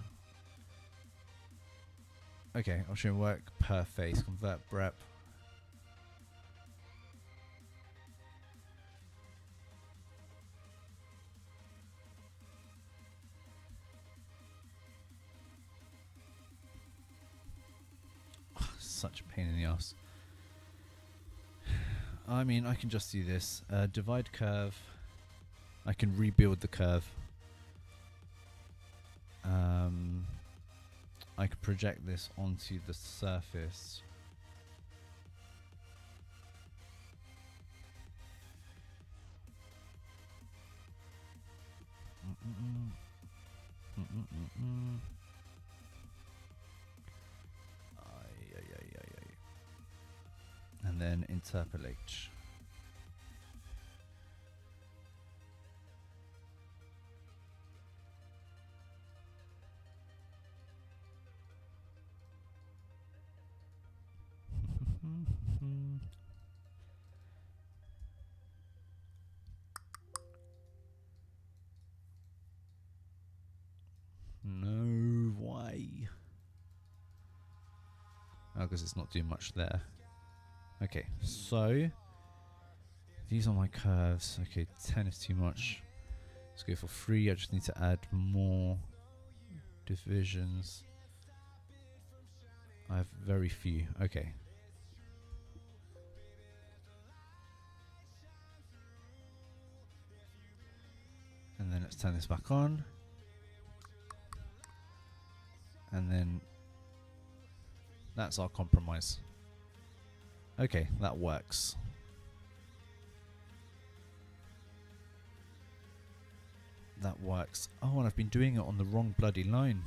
Okay, I'll show you work per face. Convert brep. Such a pain in the ass. I mean, I can just do this. Divide curve. I can rebuild the curve. I can project this onto the surface. And then interpolate. No, why? Oh, because it's not doing much there. Okay, so these are my curves. Okay, 10 is too much. Let's go for 3. I just need to add more divisions. I have very few. Okay. And then let's turn this back on. And then that's our compromise. Okay, that works. That works. Oh, and I've been doing it on the wrong bloody line.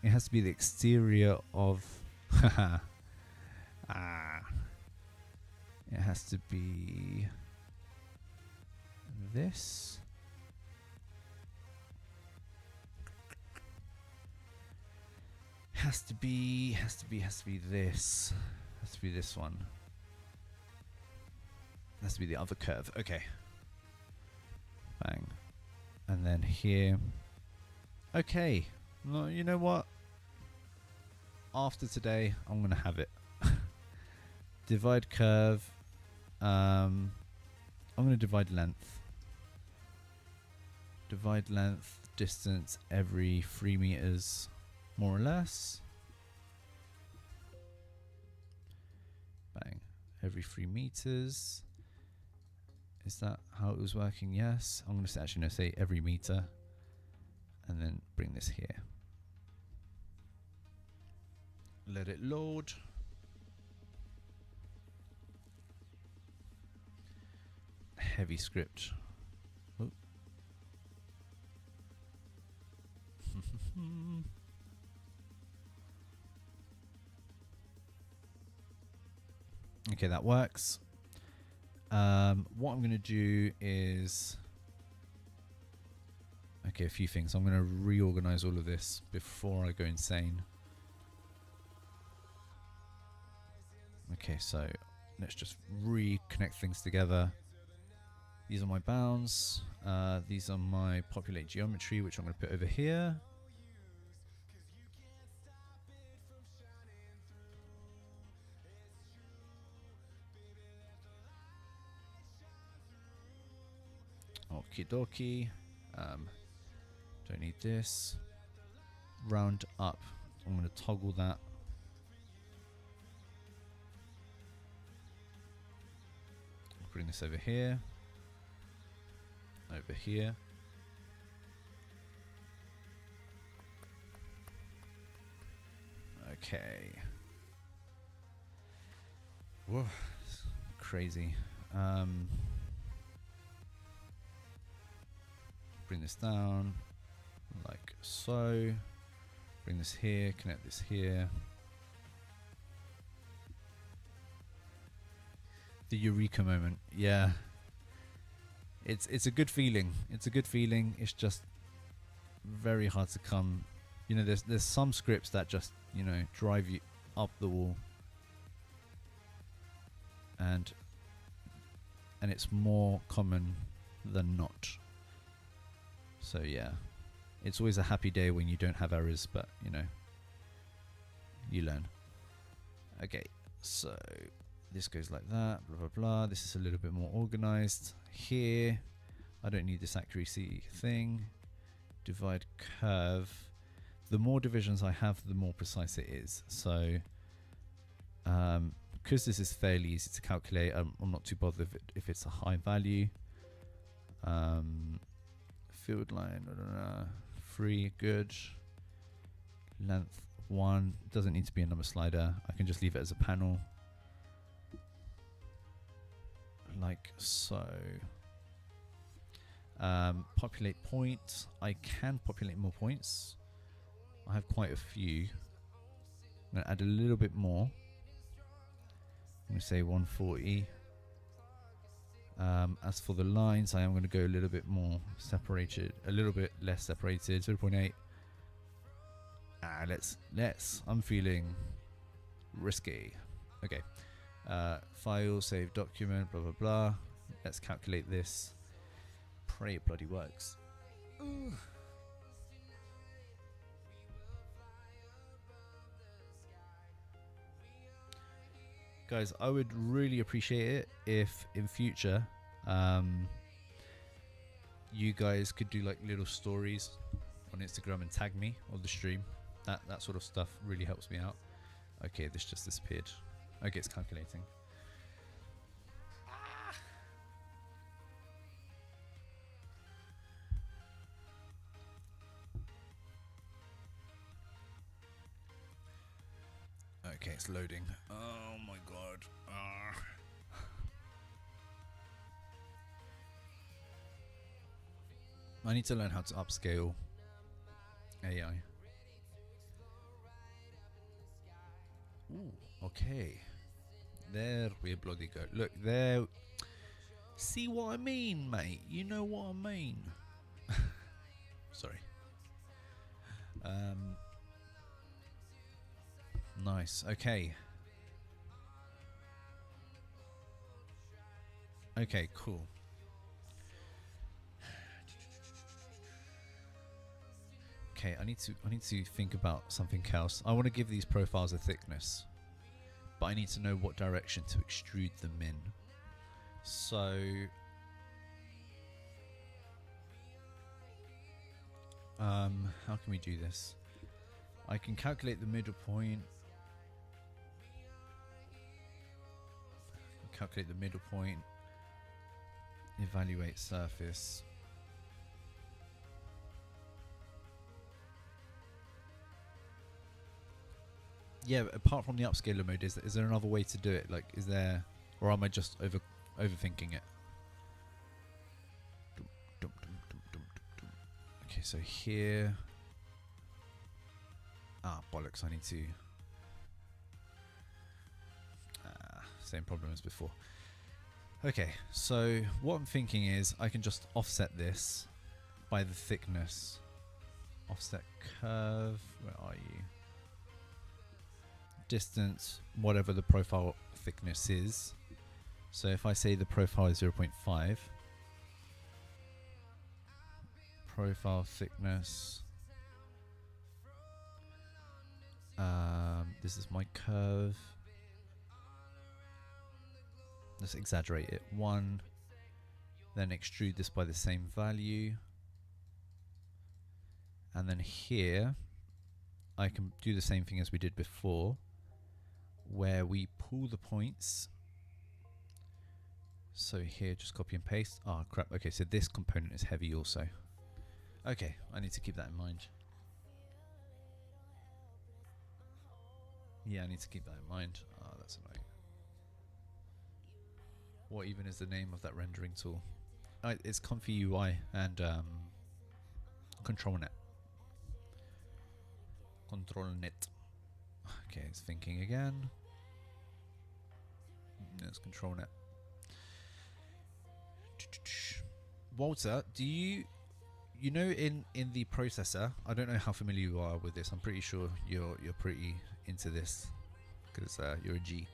It has to be the exterior of... Haha. It has to be... this. Has to be this. Has to be this one. Has to be the other curve. Okay. Bang. And then here. Okay. No, you know what? After today, I'm gonna have it. Divide curve. I'm gonna divide length. Divide length, distance every 3 meters. More or less. Bang. Every 3 meters. Is that how it was working? Yes. I'm going to actually say every meter. And then bring this here. Let it load. Heavy script. Oh. Okay, that works. What I'm going to do is... Okay, a few things. I'm going to reorganize all of this before I go insane. Okay, so let's just reconnect things together. These are my bounds. These are my populate geometry, which I'm going to put over here. Okie dokie. Don't need this. Round up. I'm going to toggle that. Putting this over here. Over here. Okay. Whoa, crazy. Bring this down like so. Bring this here, connect this here. The eureka moment, yeah. It's a good feeling. It's a good feeling. It's just very hard to come. You know, there's some scripts that just, you know, drive you up the wall. And it's more common than not. So yeah, it's always a happy day when you don't have errors, but you know, you learn. Okay, so this goes like that, blah blah blah. This is a little bit more organized. Here, I don't need this accuracy thing. Divide curve. The more divisions I have, the more precise it is. So because this is fairly easy to calculate, I'm not too bothered if it's a high value. Field line, 3, good. Length 1, doesn't need to be a number slider. I can just leave it as a panel. Like so. Populate points. I can populate more points. I have quite a few. I'm going to add a little bit more. I'm going to say 140. As for the lines, I am going to go a little bit more separated, a little bit less separated, 0.8. I'm feeling risky. Okay. File, save document, blah, blah, blah. Let's calculate this. Pray it bloody works. Ooh. Guys, I would really appreciate it if in future you guys could do like little stories on Instagram and tag me on the stream. That sort of stuff really helps me out. Okay, this just disappeared. Okay, it's calculating. Okay, it's loading. Oh my god. I need to learn how to upscale AI. Ooh, okay. There we bloody go. Look, there. See what I mean, mate? You know what I mean. Sorry. Nice. Okay. Okay, cool. Okay, I need to think about something else. I want to give these profiles a thickness, but I need to know what direction to extrude them in. So how can we do this? I can calculate the middle point. Calculate the middle point. Evaluate surface. Yeah, apart from the upscaler mode, is there another way to do it? Like, is there, or am I just overthinking it? Okay, so here. Ah, bollocks! I need to. Same problem as before. Okay, so what I'm thinking is I can just offset this by the thickness. Offset curve, where are you? Distance, whatever the profile thickness is. So if I say the profile is 0.5, profile thickness, this is my curve. Let's exaggerate it. 1, then extrude this by the same value. And then here, I can do the same thing as we did before, where we pull the points. So here, just copy and paste. Oh crap, okay, so this component is heavy also. Okay, I need to keep that in mind. Yeah, I need to keep that in mind. Oh, that's annoying. What even is the name of that rendering tool? It's Comfy UI and ControlNet. ControlNet. Okay, it's thinking again. Let's ControlNet. Walter, do you know in the processor? I don't know how familiar you are with this. I'm pretty sure you're pretty into this because you're a G.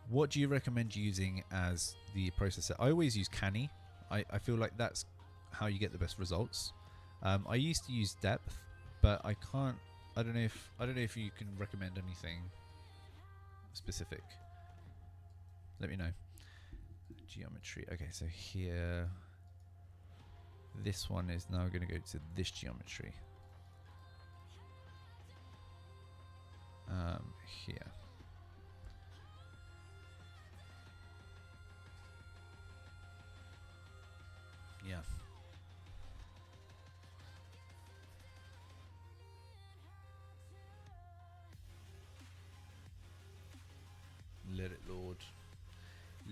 What do you recommend using as the processor? I always use Canny. I feel like that's how you get the best results. I used to use Depth, but I can't. I don't know if you can recommend anything specific. Let me know. Geometry. Okay, so here, this one is now going to go to this geometry. Here. Yeah. Let it load.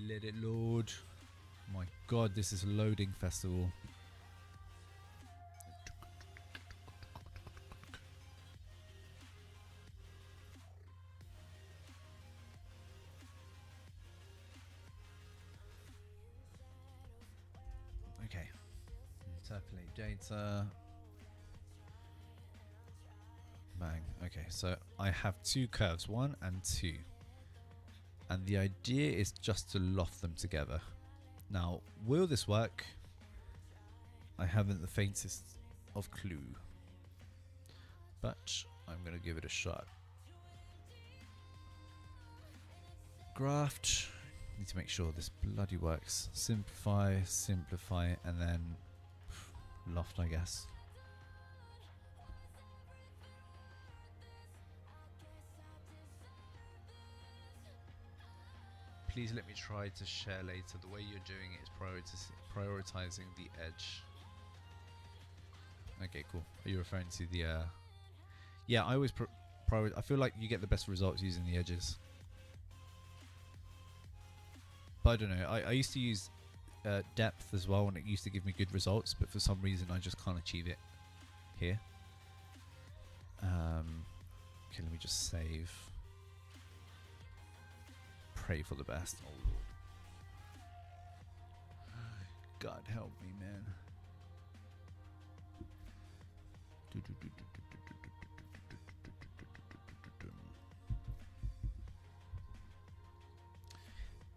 Let it load. My god, this is a loading festival. Okay. Interpolate data. Bang. Okay, so I have 2 curves, 1 and 2. And the idea is just to loft them together. Now, will this work? I haven't the faintest of clue. But I'm going to give it a shot. Graft. Need to make sure this bloody works. Simplify, simplify, and then loft, I guess. Please let me try to share later. The way you're doing it is prioritizing the edge. Okay, cool. Are you referring to the... Yeah, I always I feel like you get the best results using the edges. But I don't know. I used to use depth as well, and it used to give me good results, but for some reason I just can't achieve it here. Okay, let me just save. Pray for the best. Oh Lord. God help me, man.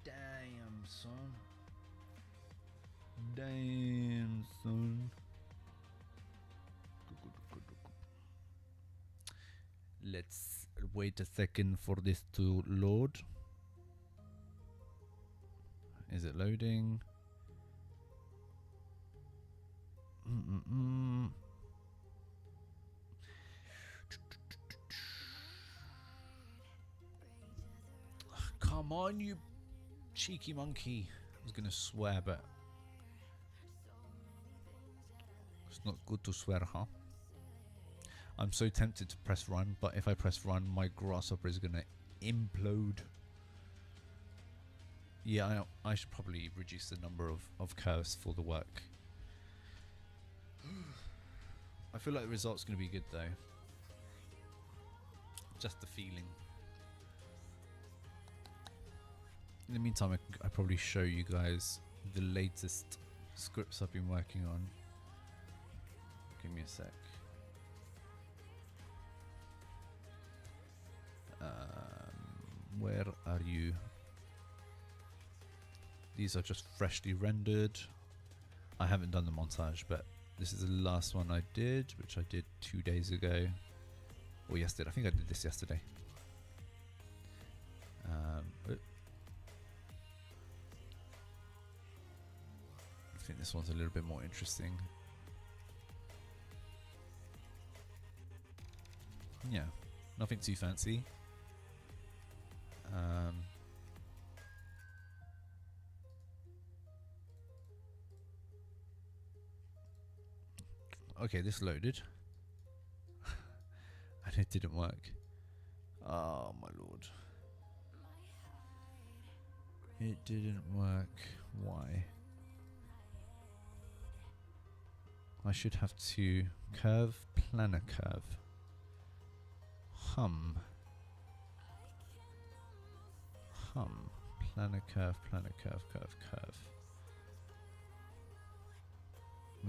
Damn, son. Damn, son. Let's wait a second for this to load. Is it loading? Come on, you cheeky monkey. I was gonna swear, but it's not good to swear, huh? I'm so tempted to press run, but if I press run, my grasshopper is gonna implode. Yeah, I should probably reduce the number of curves for the work. I feel like the result's going to be good though. Just the feeling. In the meantime, I probably show you guys the latest scripts I've been working on. Give me a sec. Where are you? These are just freshly rendered. I haven't done the montage, but this is the last one I did, which I did 2 days ago. Or yesterday. I think I did this yesterday. I think this one's a little bit more interesting. Yeah, nothing too fancy. Okay, this loaded. And it didn't work. Oh my lord. It didn't work. Why? I should have to curve, planar curve. Hum, planar curve, curve.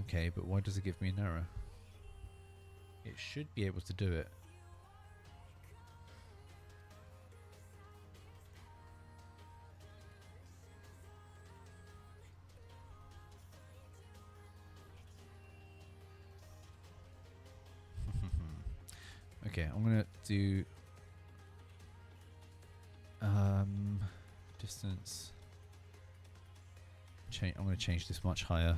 Okay, but why does it give me an error? It should be able to do it. Okay, I'm gonna do distance. I'm gonna change this much higher.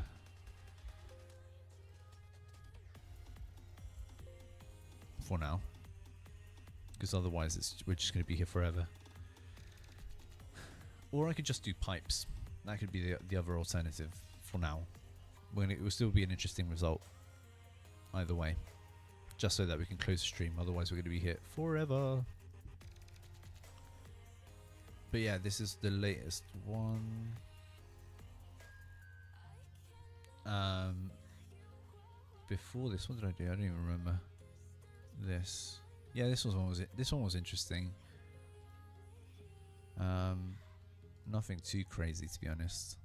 For now, because otherwise we're just going to be here forever. Or I could just do pipes. That could be the other alternative for now. When it will still be an interesting result either way, just so that we can close the stream. Otherwise we're going to be here forever. But yeah, this is the latest one. Before this, what did I do? I don't even remember. This, yeah, this one was interesting. Nothing too crazy, to be honest.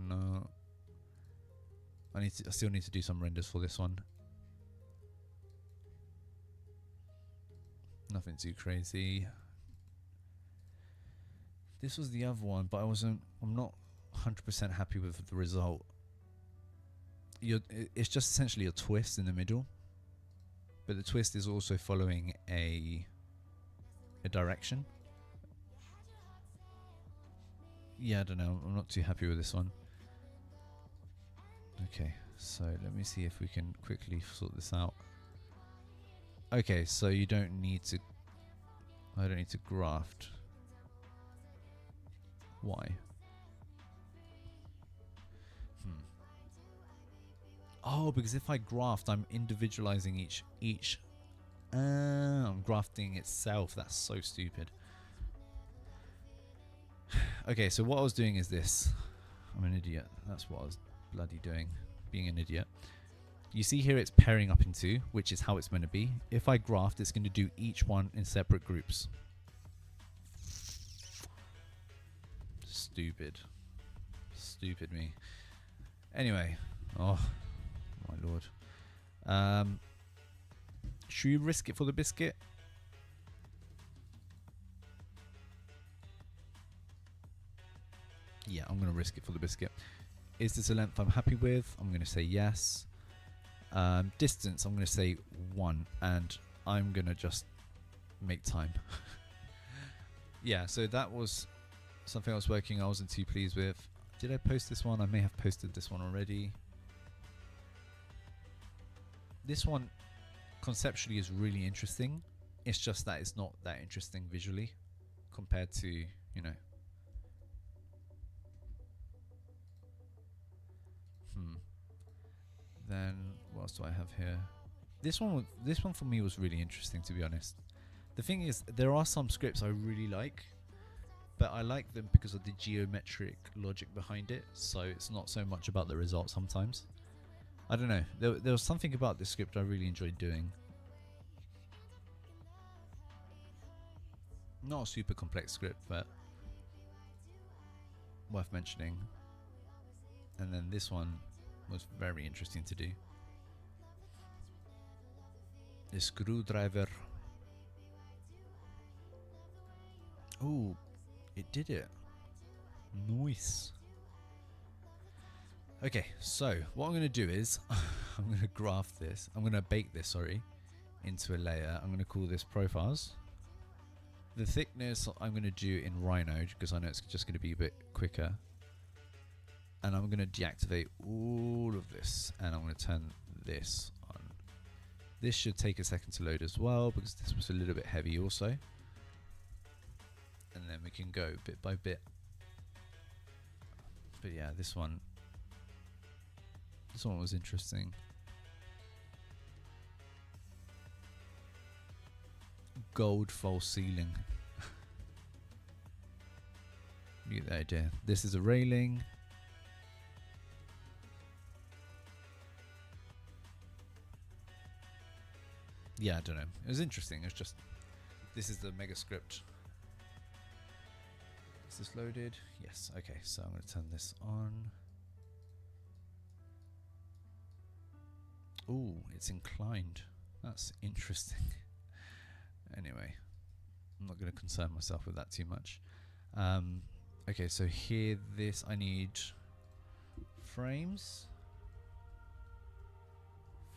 No, I still need to do some renders for this one. Nothing too crazy. This was the other one, but I'm not 100% happy with the result. It's just essentially a twist in the middle, but the twist is also following a direction. Yeah, I don't know. I'm not too happy with this one. Okay, so let me see if we can quickly sort this out. Okay, so you don't need to. I don't need to graft. Why? Oh, because if I graft, I'm individualizing each. I'm grafting itself. That's so stupid. Okay, so what I was doing is this. I'm an idiot. That's what I was bloody doing. Being an idiot. You see here it's pairing up in two, which is how it's going to be. If I graft, it's going to do each one in separate groups. Stupid. Stupid me. Anyway. Oh. My lord. Should we risk it for the biscuit? Yeah, I'm going to risk it for the biscuit. Is this a length I'm happy with? I'm going to say yes. Distance, I'm going to say 1. And I'm going to just make time. Yeah, so that was something I wasn't too pleased with. Did I post this one? I may have posted this one already. This one conceptually is really interesting. It's just that it's not that interesting visually compared to, you know. Then what else do I have here? This one for me was really interesting, to be honest. The thing is, there are some scripts I really like, but I like them because of the geometric logic behind it. So it's not so much about the result sometimes. I don't know. There was something about this script I really enjoyed doing. Not a super complex script, but worth mentioning. And then this one was very interesting to do. The screwdriver. Oh, it did it. Nice. Okay, so what I'm going to do is I'm going to graph this. I'm going to bake this, sorry, into a layer. I'm going to call this profiles. The thickness I'm going to do in Rhino because I know it's just going to be a bit quicker. And I'm going to deactivate all of this and I'm going to turn this on. This should take a second to load as well because this was a little bit heavy also. And then we can go bit by bit. But yeah, this one was interesting. Gold false ceiling. You get the idea. This is a railing. Yeah, I don't know. It was interesting. It was just, this is the mega script. Is this loaded? Yes. Okay, so I'm going to turn this on. Ooh, it's inclined. That's interesting. Anyway, I'm not going to concern myself with that too much. Okay, so here, I need frames.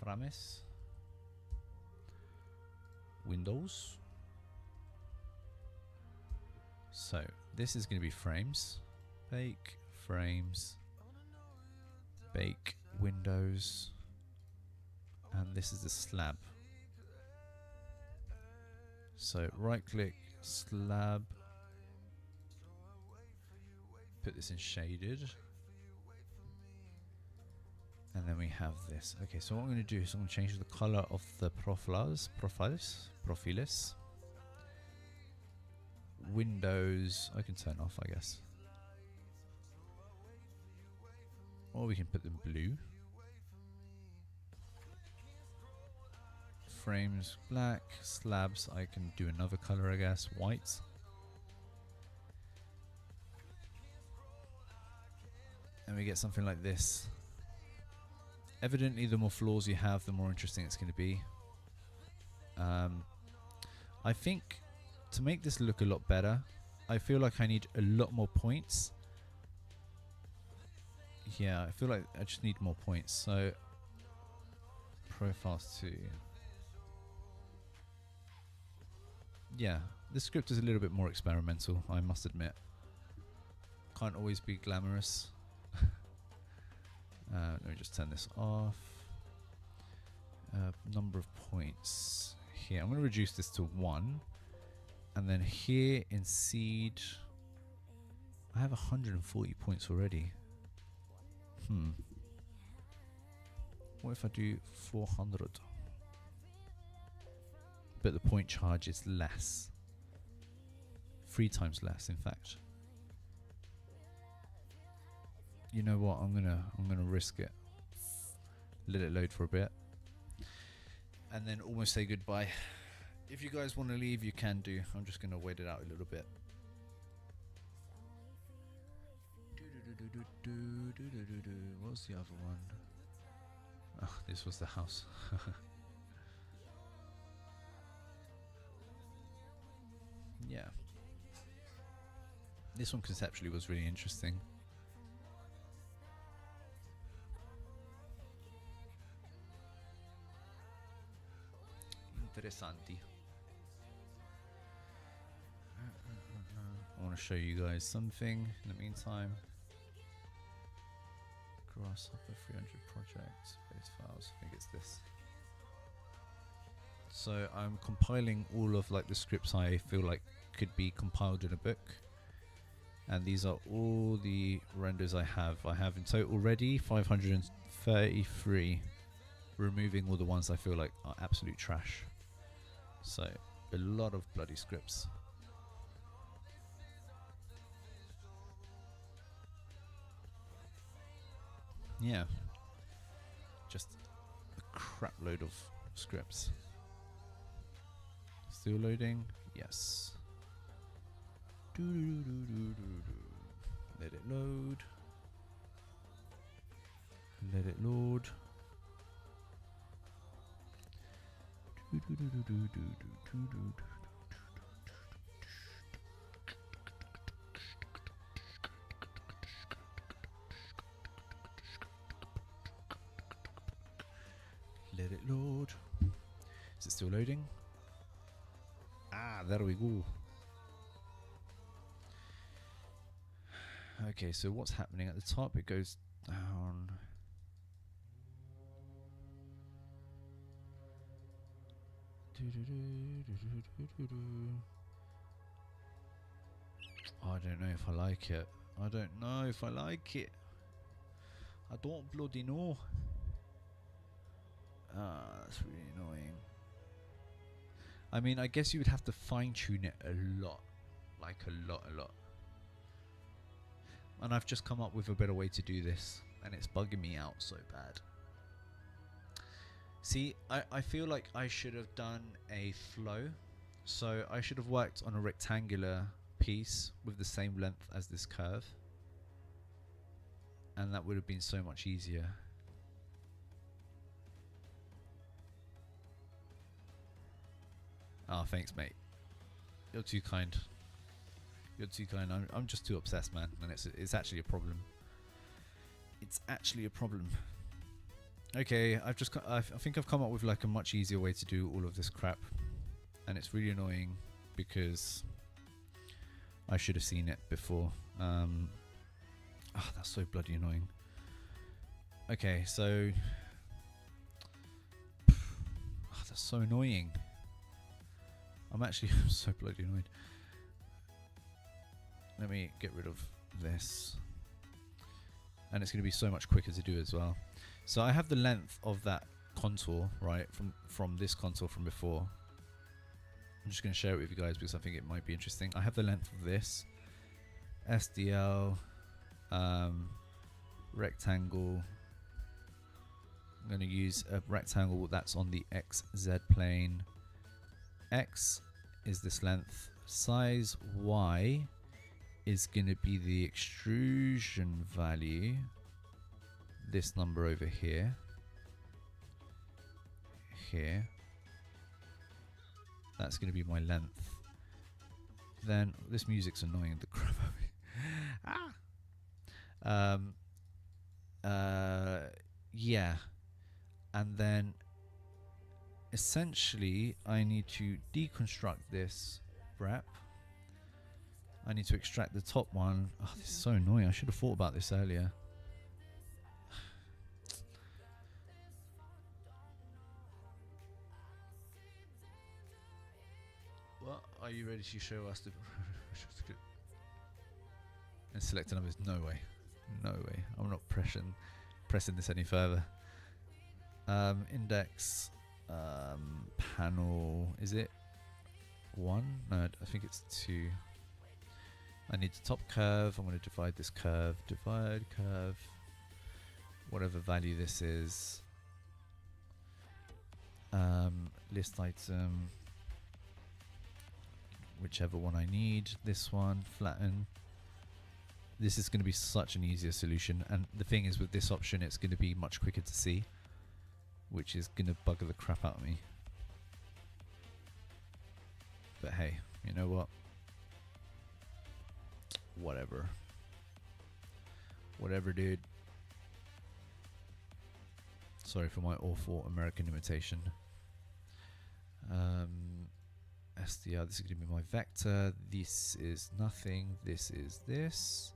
Frames. Windows. So this is going to be frames. Bake frames. Bake windows. And this is the slab. So right click, slab. Put this in shaded. And then we have this. Okay, so what I'm going to do is I'm going to change the color of the profiles. Windows, I can turn off, I guess. Or we can put them blue. Frames black, slabs I can do another color, I guess, white. And we get something like this. Evidently the more floors you have, the more interesting it's going to be. I think to make this look a lot better, I feel like I need a lot more points. Yeah, I feel like I just need more points. So profiles 2. Yeah, the script is a little bit more experimental, I must admit. Can't always be glamorous. Let me just turn this off. Number of points. Here, I'm going to reduce this to 1. And then here in seed, I have 140 points already. What if I do 400? But the point charge is less. 3 times less, in fact. You know what? I'm gonna risk it. Let it load for a bit, and then almost say goodbye. If you guys want to leave, you can do. I'm just gonna wait it out a little bit. What was the other one? Oh, this was the house. Yeah. This one conceptually was really interesting. Interessanti. I want to show you guys something in the meantime. Grasshopper 300 project, base files, I think it's this. So I'm compiling all of like the scripts I feel like could be compiled in a book. And these are all the renders I have. I have in total already 533, removing all the ones I feel like are absolute trash. So a lot of bloody scripts. Yeah, just a crap load of scripts. Still loading? Yes. Let it load. Let it load. Let it load. Is it still loading? Ah, there we go. Okay, so what's happening at the top? It goes down. Oh, I don't know if I like it. I don't know if I like it. I don't bloody know. Ah, that's really annoying. I mean, I guess you would have to fine tune it a lot. Like a lot. And I've just come up with a better way to do this. And it's bugging me out so bad. See, I feel like I should have done a flow. So I should have worked on a rectangular piece with the same length as this curve. And that would have been so much easier. Oh, thanks, mate. You're too kind. You're too kind. I'm just too obsessed, man. And it's actually a problem. It's actually a problem. Okay, I think I've come up with like a much easier way to do all of this crap. And it's really annoying because I should have seen it before. That's so bloody annoying. Okay, so that's so annoying. I'm actually so bloody annoyed. Let me get rid of this. And it's going to be so much quicker to do as well. So I have the length of that contour, right, from this contour from before. I'm just going to share it with you guys because I think it might be interesting. I have the length of this. SDL. Rectangle. I'm going to use a rectangle that's on the XZ plane. X is this length. Size Y is going to be the extrusion value. This number over here. Here. That's going to be my length. Then this music's annoying the crap out of me. Yeah. And then essentially I need to deconstruct this wrap. I need to extract the top one. Oh, this is so annoying. I should have thought about this earlier. What? Are you ready to show us the... and select numbers? No way. No way. I'm not pressing this any further. Index. Panel. Is it 1? No, I think it's 2. I need the top curve. I'm going to divide this curve. Divide curve. Whatever value this is. List item. Whichever one I need. This one. Flatten. This is going to be such an easier solution. And the thing is with this option, it's going to be much quicker to see. Which is going to bugger the crap out of me. But hey, you know what? Whatever. Whatever, dude. Sorry for my awful American imitation. SDR, this is going to be my vector. This is nothing. This is this.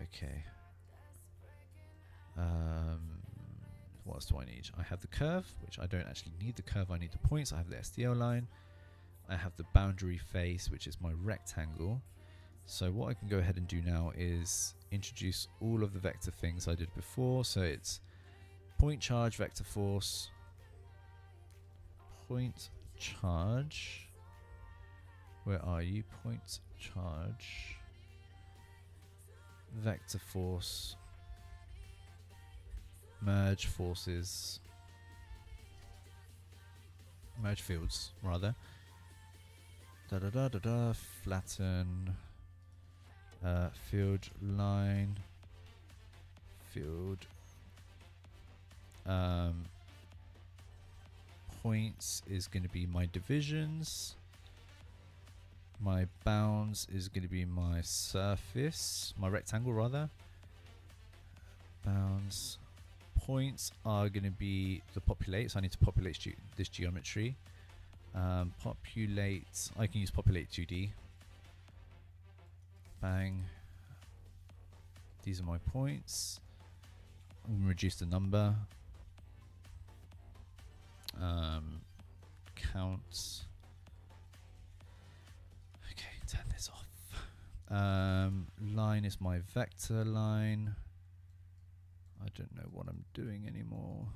Okay. What else do I need? I have the curve, which I don't actually need the curve. I need the points. I have the SDL line. I have the boundary face, which is my rectangle. So what I can go ahead and do now is introduce all of the vector things I did before. So it's point charge, vector force, point charge. Where are you? Point charge, vector force, merge forces, merge fields rather. Flatten. Field line, field Points is going to be my divisions. My bounds is going to be my surface, my rectangle rather. Bounds. Points are going to be the populate, so I need to populate this geometry. Populate, I can use populate 2D. Bang. These are my points. I'm going to reduce the number. Count. Okay, turn this off. Line is my vector line. I don't know what I'm doing anymore.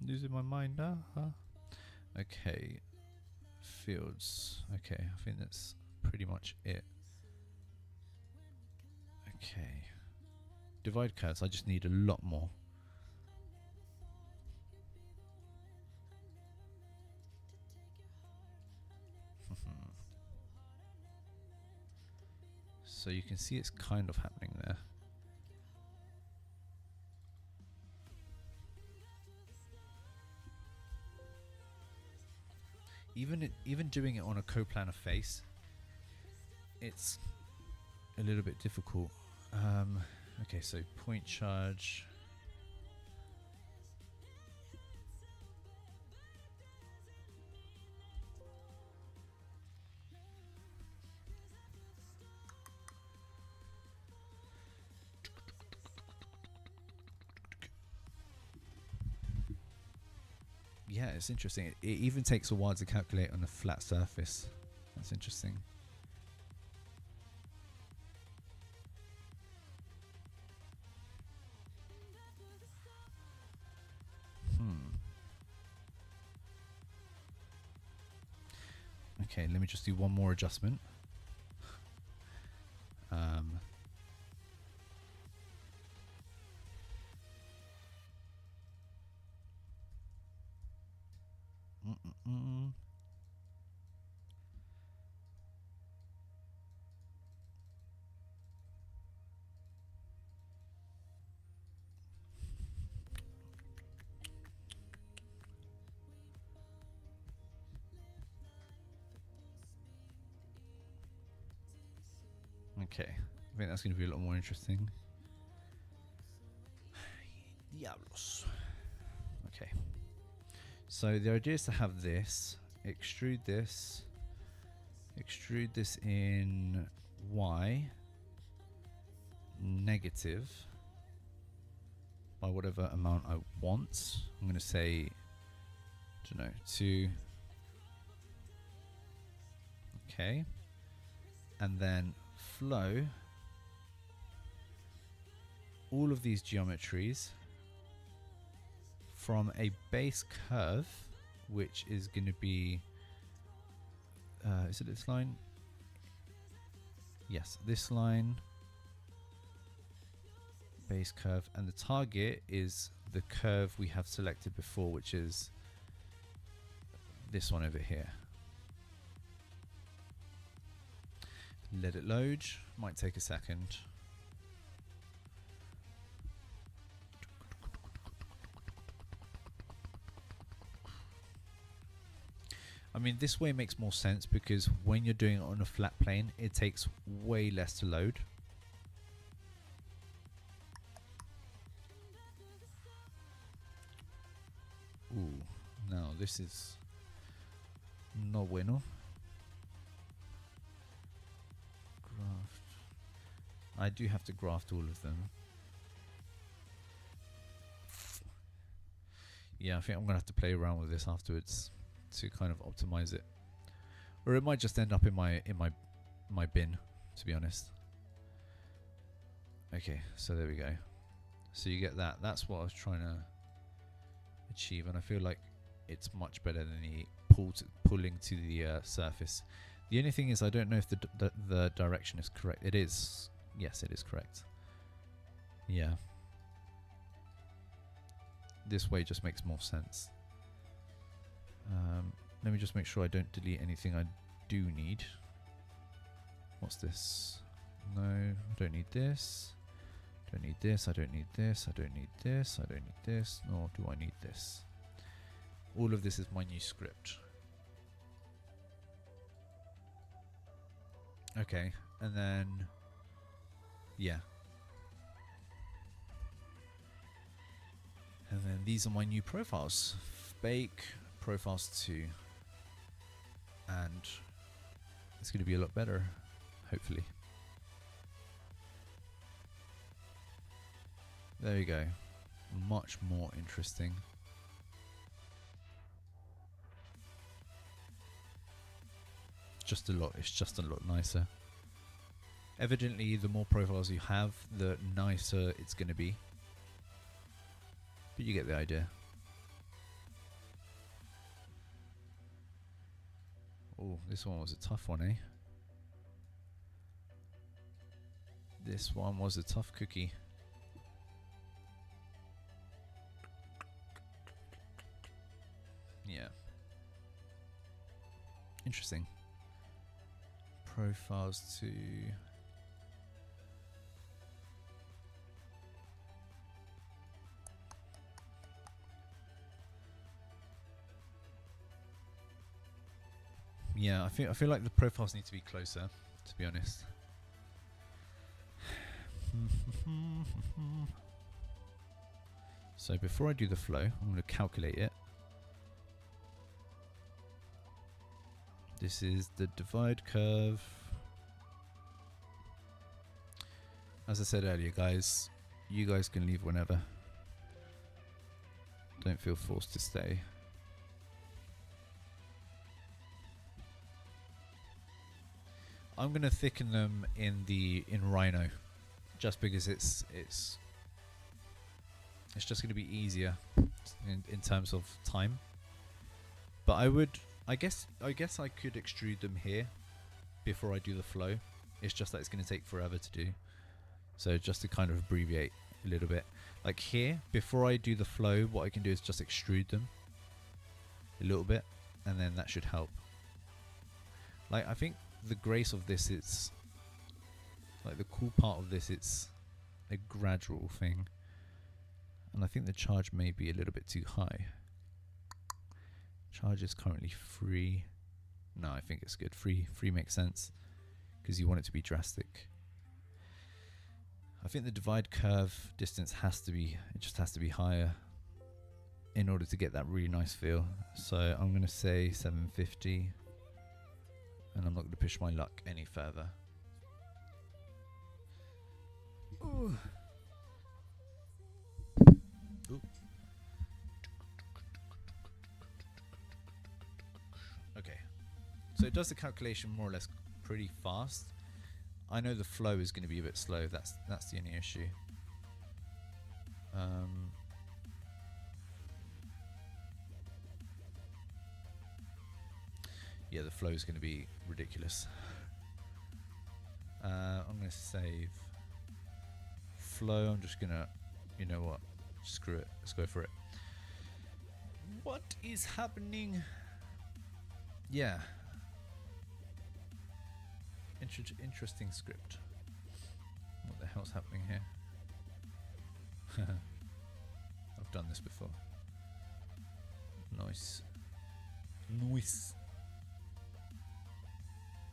Losing my mind. Okay. Fields. Okay, I think that's pretty much it. Okay. Divide curves. I just need a lot more. So you can see it's kind of happening there. Even doing it on a coplanar face, it's a little bit difficult. Okay, so point charge. Yeah, it's interesting. It even takes a while to calculate on a flat surface. That's interesting. Okay, let me just do one more adjustment. Okay, I think that's going to be a lot more interesting. Diablos. Okay. So the idea is to have this, extrude this in Y, negative, by whatever amount I want. I'm going to say, I don't know, 2. Okay. And then flow all of these geometries from a base curve, which is going to be, is it this line? Yes, this line, base curve, and the target is the curve we have selected before, which is this one over here. Let it load, might take a second. I mean, this way makes more sense because when you're doing it on a flat plane, it takes way less to load. Ooh, no, this is no bueno. Graft. I do have to graft all of them. Yeah, I think I'm gonna have to play around with this afterwards to kind of optimize it, or it might just end up in my bin, to be honest. Okay, so there we go. So you get that. That's what I was trying to achieve, and I feel like it's much better than the pulling to the surface. The only thing is, I don't know if the direction is correct. It is. Yes, it is correct. Yeah. This way just makes more sense. Let me just make sure I don't delete anything I do need. What's this? No, I don't need this. Don't need this, I don't need this, I don't need this, I don't need this, nor do I need this. All of this is my new script. Okay, and then, yeah. And then these are my new profiles. Bake, profiles 2. And it's going to be a lot better, hopefully. There you go. Much more interesting. It's just a lot nicer. Evidently, the more profiles you have, the nicer it's going to be. But you get the idea. Oh, this one was a tough one, eh? This one was a tough cookie. Yeah. Interesting. Profiles to... Yeah, I feel like the profiles need to be closer, to be honest. So before I do the flow, I'm going to calculate it. This is the divide curve. As I said earlier, guys, you guys can leave whenever. Don't feel forced to stay. I'm gonna thicken them in Rhino, just because it's just gonna be easier in terms of time. But I guess I could extrude them here before I do the flow. It's just that it's gonna take forever to do. So just to kind of abbreviate a little bit, like here, before I do the flow, what I can do is just extrude them a little bit, and then that should help. Like, I think the grace of this, it's like the cool part of this, it's a gradual thing, and I think the charge may be a little bit too high. Charge is currently 3. No, I think it's good. 3 makes sense because you want it to be drastic. I think the divide curve distance just has to be higher in order to get that really nice feel. So I'm going to say 750, and I'm not going to push my luck any further. Ooh. Ooh. Okay, so it does the calculation more or less pretty fast. I know the flow is going to be a bit slow. That's the only issue. Yeah, the flow is going to be ridiculous. I'm going to save flow. I'm just going to, you know what? Screw it. Let's go for it. What is happening? Yeah. Interesting script. What the hell's happening here? I've done this before. Nice. Nice.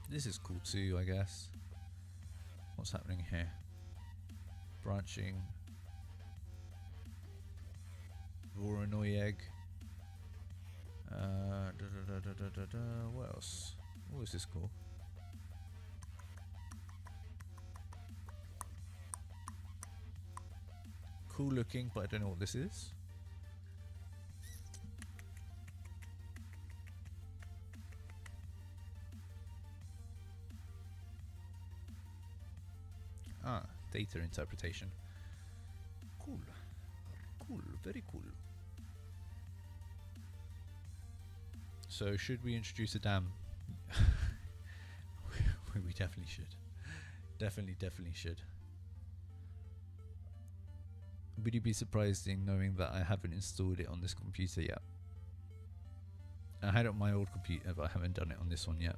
This is cool too, I guess. What's happening here? Branching. Voronoi egg. What else? What is this called? Cool looking, but I don't know what this is. Ah, data interpretation. Cool. Cool, very cool. So should we introduce a dam? We definitely should. Definitely should. Would you be surprised in knowing that I haven't installed it on this computer yet? I had it on my old computer, but I haven't done it on this one yet.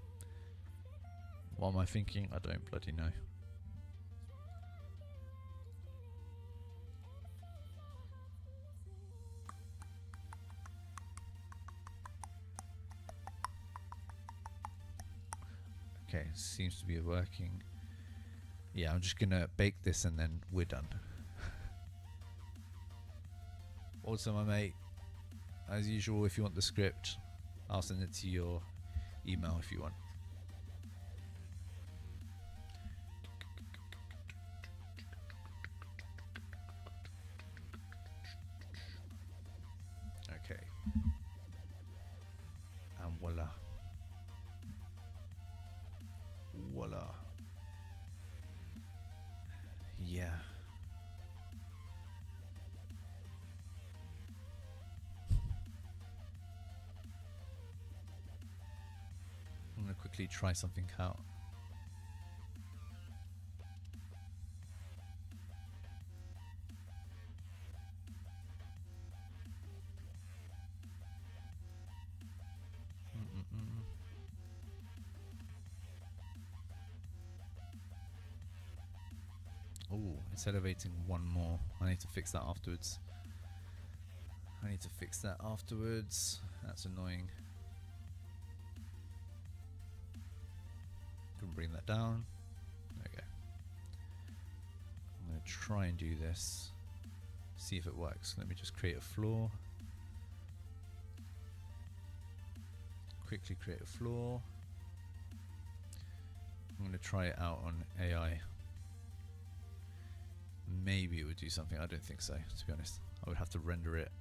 What am I thinking? I don't bloody know. Okay, seems to be working. Yeah, I'm just gonna bake this and then we're done. Also, my mate, as usual, if you want the script, I'll send it to your email if you want. Okay. And voila. Voila. Yeah. I'm going to quickly try something out. Oh, it's elevating one more. I need to fix that afterwards. That's annoying. Can bring that down. There we go. I'm going to try and do this. See if it works. Let me just create a floor. Quickly create a floor. I'm going to try it out on AI. Maybe it would do something. I don't think so, to be honest. I would have to render it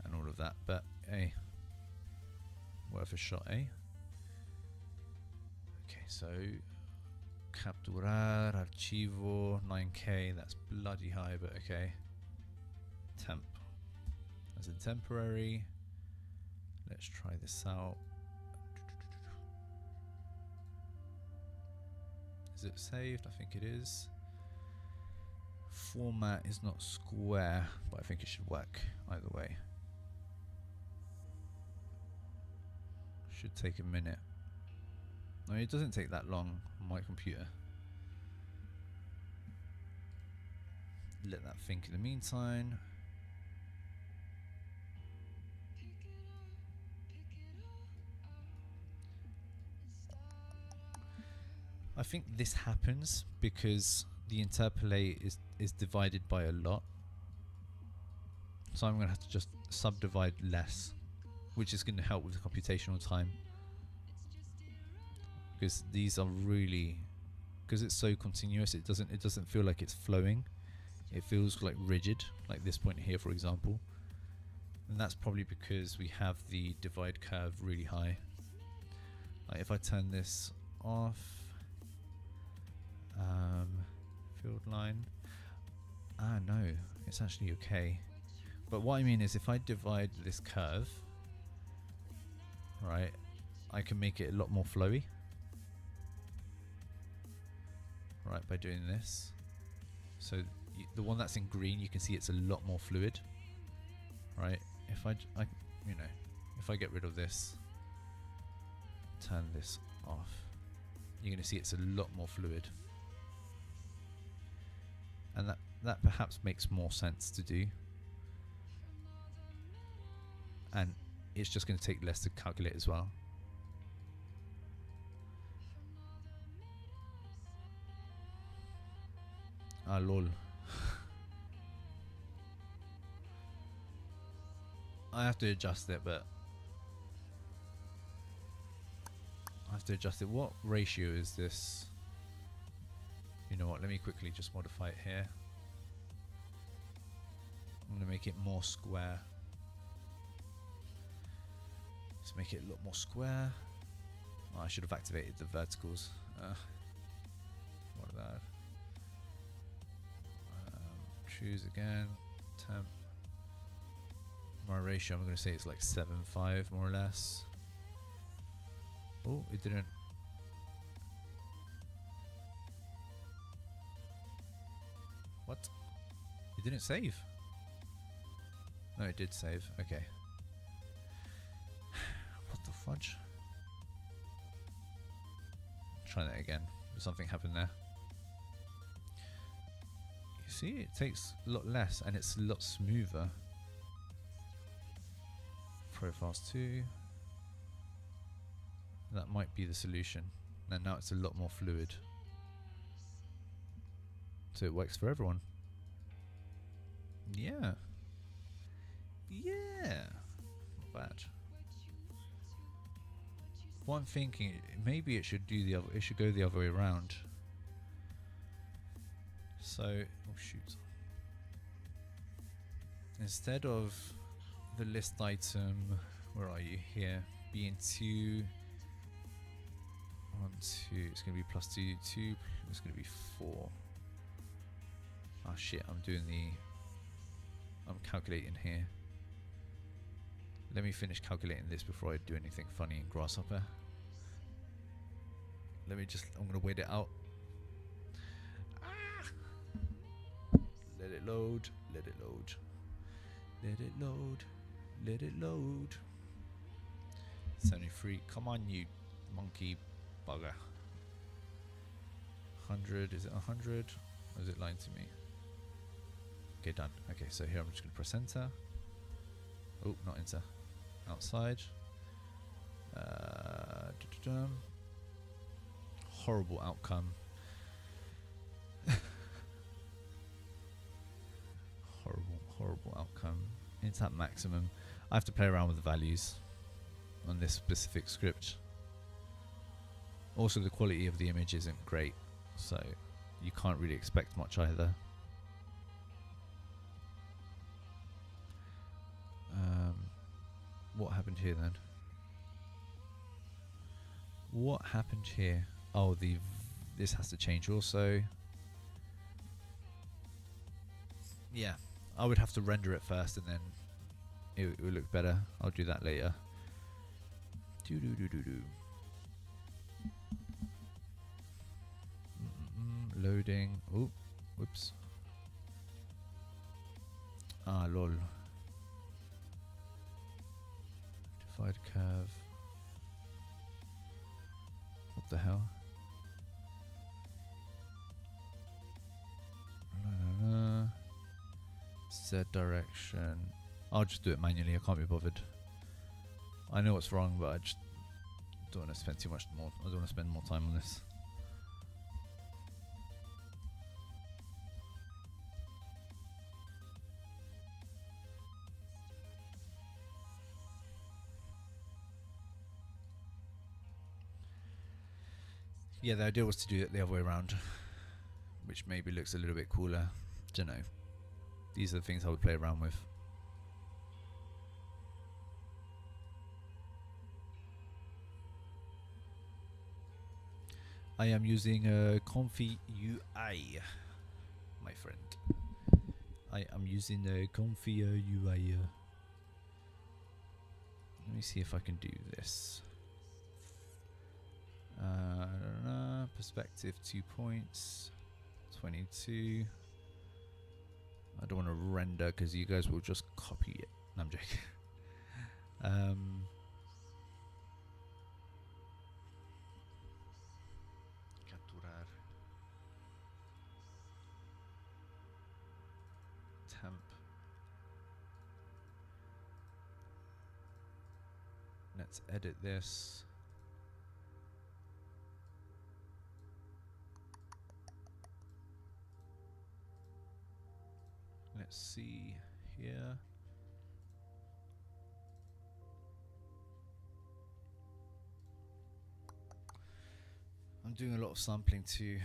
and all of that, but hey, worth a shot, eh? Okay, so capturar archivo 9K. That's bloody high, but okay. Temp, as in temporary. Let's try this out. Is it saved? I think it is. Format is not square, but I think it should work either way. Should take a minute. No, it doesn't take that long on my computer. Let that think in the meantime. I think this happens because the interpolate is divided by a lot. So I'm going to have to just subdivide less, which is going to help with the computational time. Because these are really, because it's so continuous, it doesn't feel like it's flowing. It feels like rigid, like this point here, for example. And that's probably because we have the divide curve really high. Like if I turn this off, field line. Ah, no, it's actually okay. But what I mean is, if I divide this curve, right, I can make it a lot more flowy. Right, by doing this. So the one that's in green, you can see it's a lot more fluid. Right, if I if I get rid of this, turn this off, you're going to see it's a lot more fluid. And that perhaps makes more sense to do. And it's just going to take less to calculate as well. Ah, lol. I have to adjust it, but I have to adjust it. What ratio is this? You know what, let me quickly just modify it here. I'm going to make it more square. Let's make it a lot more square. Oh, I should have activated the verticals. What about choose again, temp. My ratio, I'm going to say it's like 7:5 more or less. Oh, it didn't. What? It didn't save. No, it did save. Okay. What the fudge? Try that again. Something happened there. You see, it takes a lot less and it's a lot smoother. Profiles 2. That might be the solution. And now it's a lot more fluid. So it works for everyone. Yeah. Yeah. Not bad. What I'm thinking, maybe it should do the other. It should go the other way around. So, oh shoot. Instead of the list item, where are you? Here, being 2, 1, 2. It's going to be plus 2, 2. It's going to be 4. Oh shit! I'm calculating here. Let me finish calculating this before I do anything funny in Grasshopper. I'm going to wait it out. Ah! Let it load, let it load. Let it load, let it load. 73, come on you monkey bugger. 100, is it 100? Or is it lying to me? Okay, done. Okay, so here I'm just going to press enter. Oh, not enter. Outside. Horrible outcome. Horrible outcome. It's at maximum. I have to play around with the values on this specific script. Also, the quality of the image isn't great, so you can't really expect much either. What happened here then? What happened here? Oh, this has to change also. Yeah, I would have to render it first and then it would look better. I'll do that later. Loading. Oh, whoops. Ah, lol. Divide curve. What the hell? Z direction. I'll just do it manually. I can't be bothered. I know what's wrong, but I just don't want to spend too much more. I don't want to spend more time on this. Yeah, the idea was to do it the other way around, which maybe looks a little bit cooler. Don't know. These are the things I would play around with. I am using a Comfy UI, my friend. I am using a Comfy UI. Let me see if I can do this. I don't know. Perspective 2 points. 22. I don't want to render because you guys will just copy it. No, I'm joking. Capturar. Temp. Let's edit this. Let's see here. I'm doing a lot of sampling too.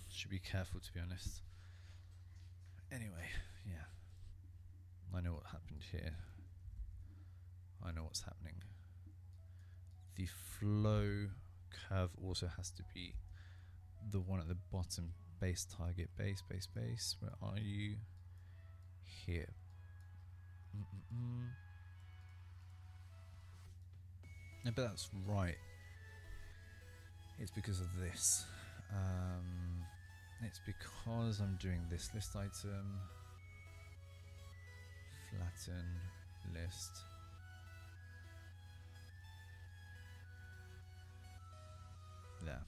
Should be careful, to be honest. Anyway, yeah. I know what happened here. I know what's happening. The flow curve also has to be the one at the bottom. Base target, base. Where are you? Here. No, but that's right. It's because of this. It's because I'm doing this list item. Flatten list. There.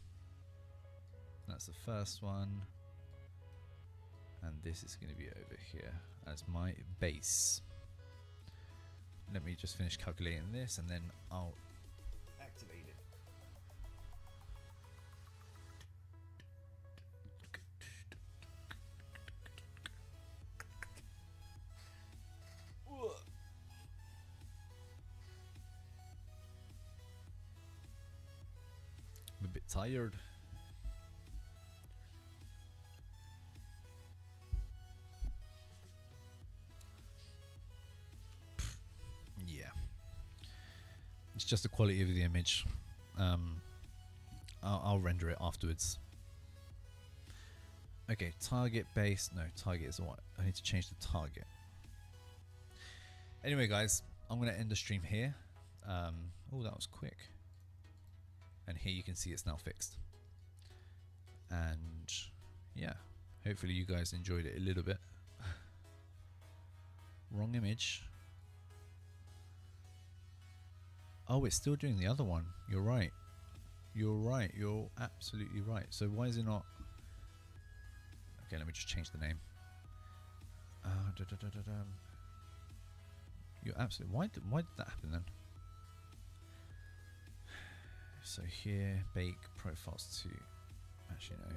That's the first one. And this is going to be over here as my base. Let me just finish calculating this and then I'll activate it. tired. Yeah. It's just the quality of the image. I'll render it afterwards. Okay, target base. No, target is what? I need to change the target. Anyway, guys, I'm going to end the stream here. Oh, that was quick. And here you can see it's now fixed. And yeah, hopefully you guys enjoyed it a little bit. Wrong image. Oh, it's still doing the other one. You're right. You're right. You're absolutely right. So why is it not? Okay, let me just change the name. You're absolutely. Why did that happen then? So here, bake profiles to. Actually, no.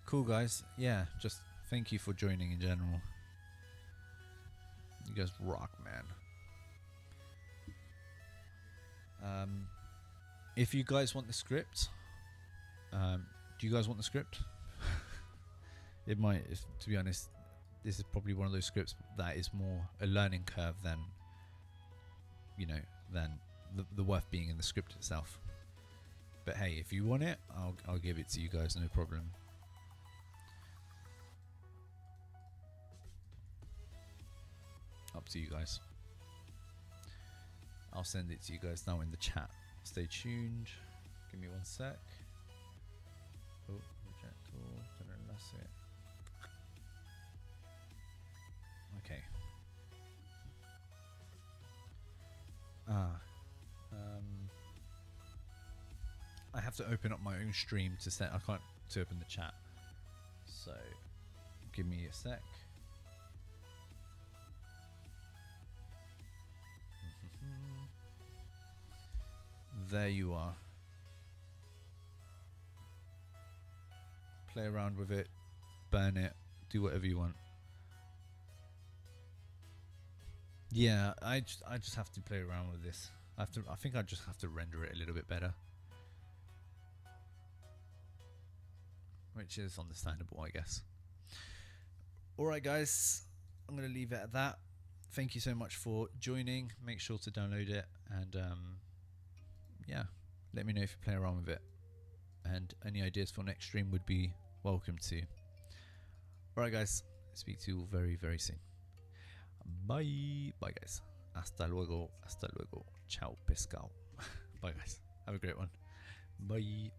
Cool, guys. Yeah, just thank you for joining in general. You guys rock, man. If you guys want the script, do you guys want the script? It might, to be honest, this is probably one of those scripts that is more a learning curve than, you know, than the worth being in the script itself. But hey, if you want it, I'll give it to you guys, no problem. Up to you guys. I'll send it to you guys now in the chat. Stay tuned. Give me one sec. Oh, reject all. That's it. Okay. I have to open up my own stream to set. I can't to open the chat. So, give me a sec. There you are. Play around with it, burn it, do whatever you want. Yeah, I just have to play around with this. I think I just have to render it a little bit better, which is understandable, I guess. Alright guys, I'm going to leave it at that. Thank you so much for joining. Make sure to download it, and yeah, let me know if you play around with it, and any ideas for next stream would be welcome too. Alright guys, speak to you very, very soon. Bye. Bye guys. Hasta luego. Hasta luego. Ciao pescado. Bye guys. Have a great one. Bye.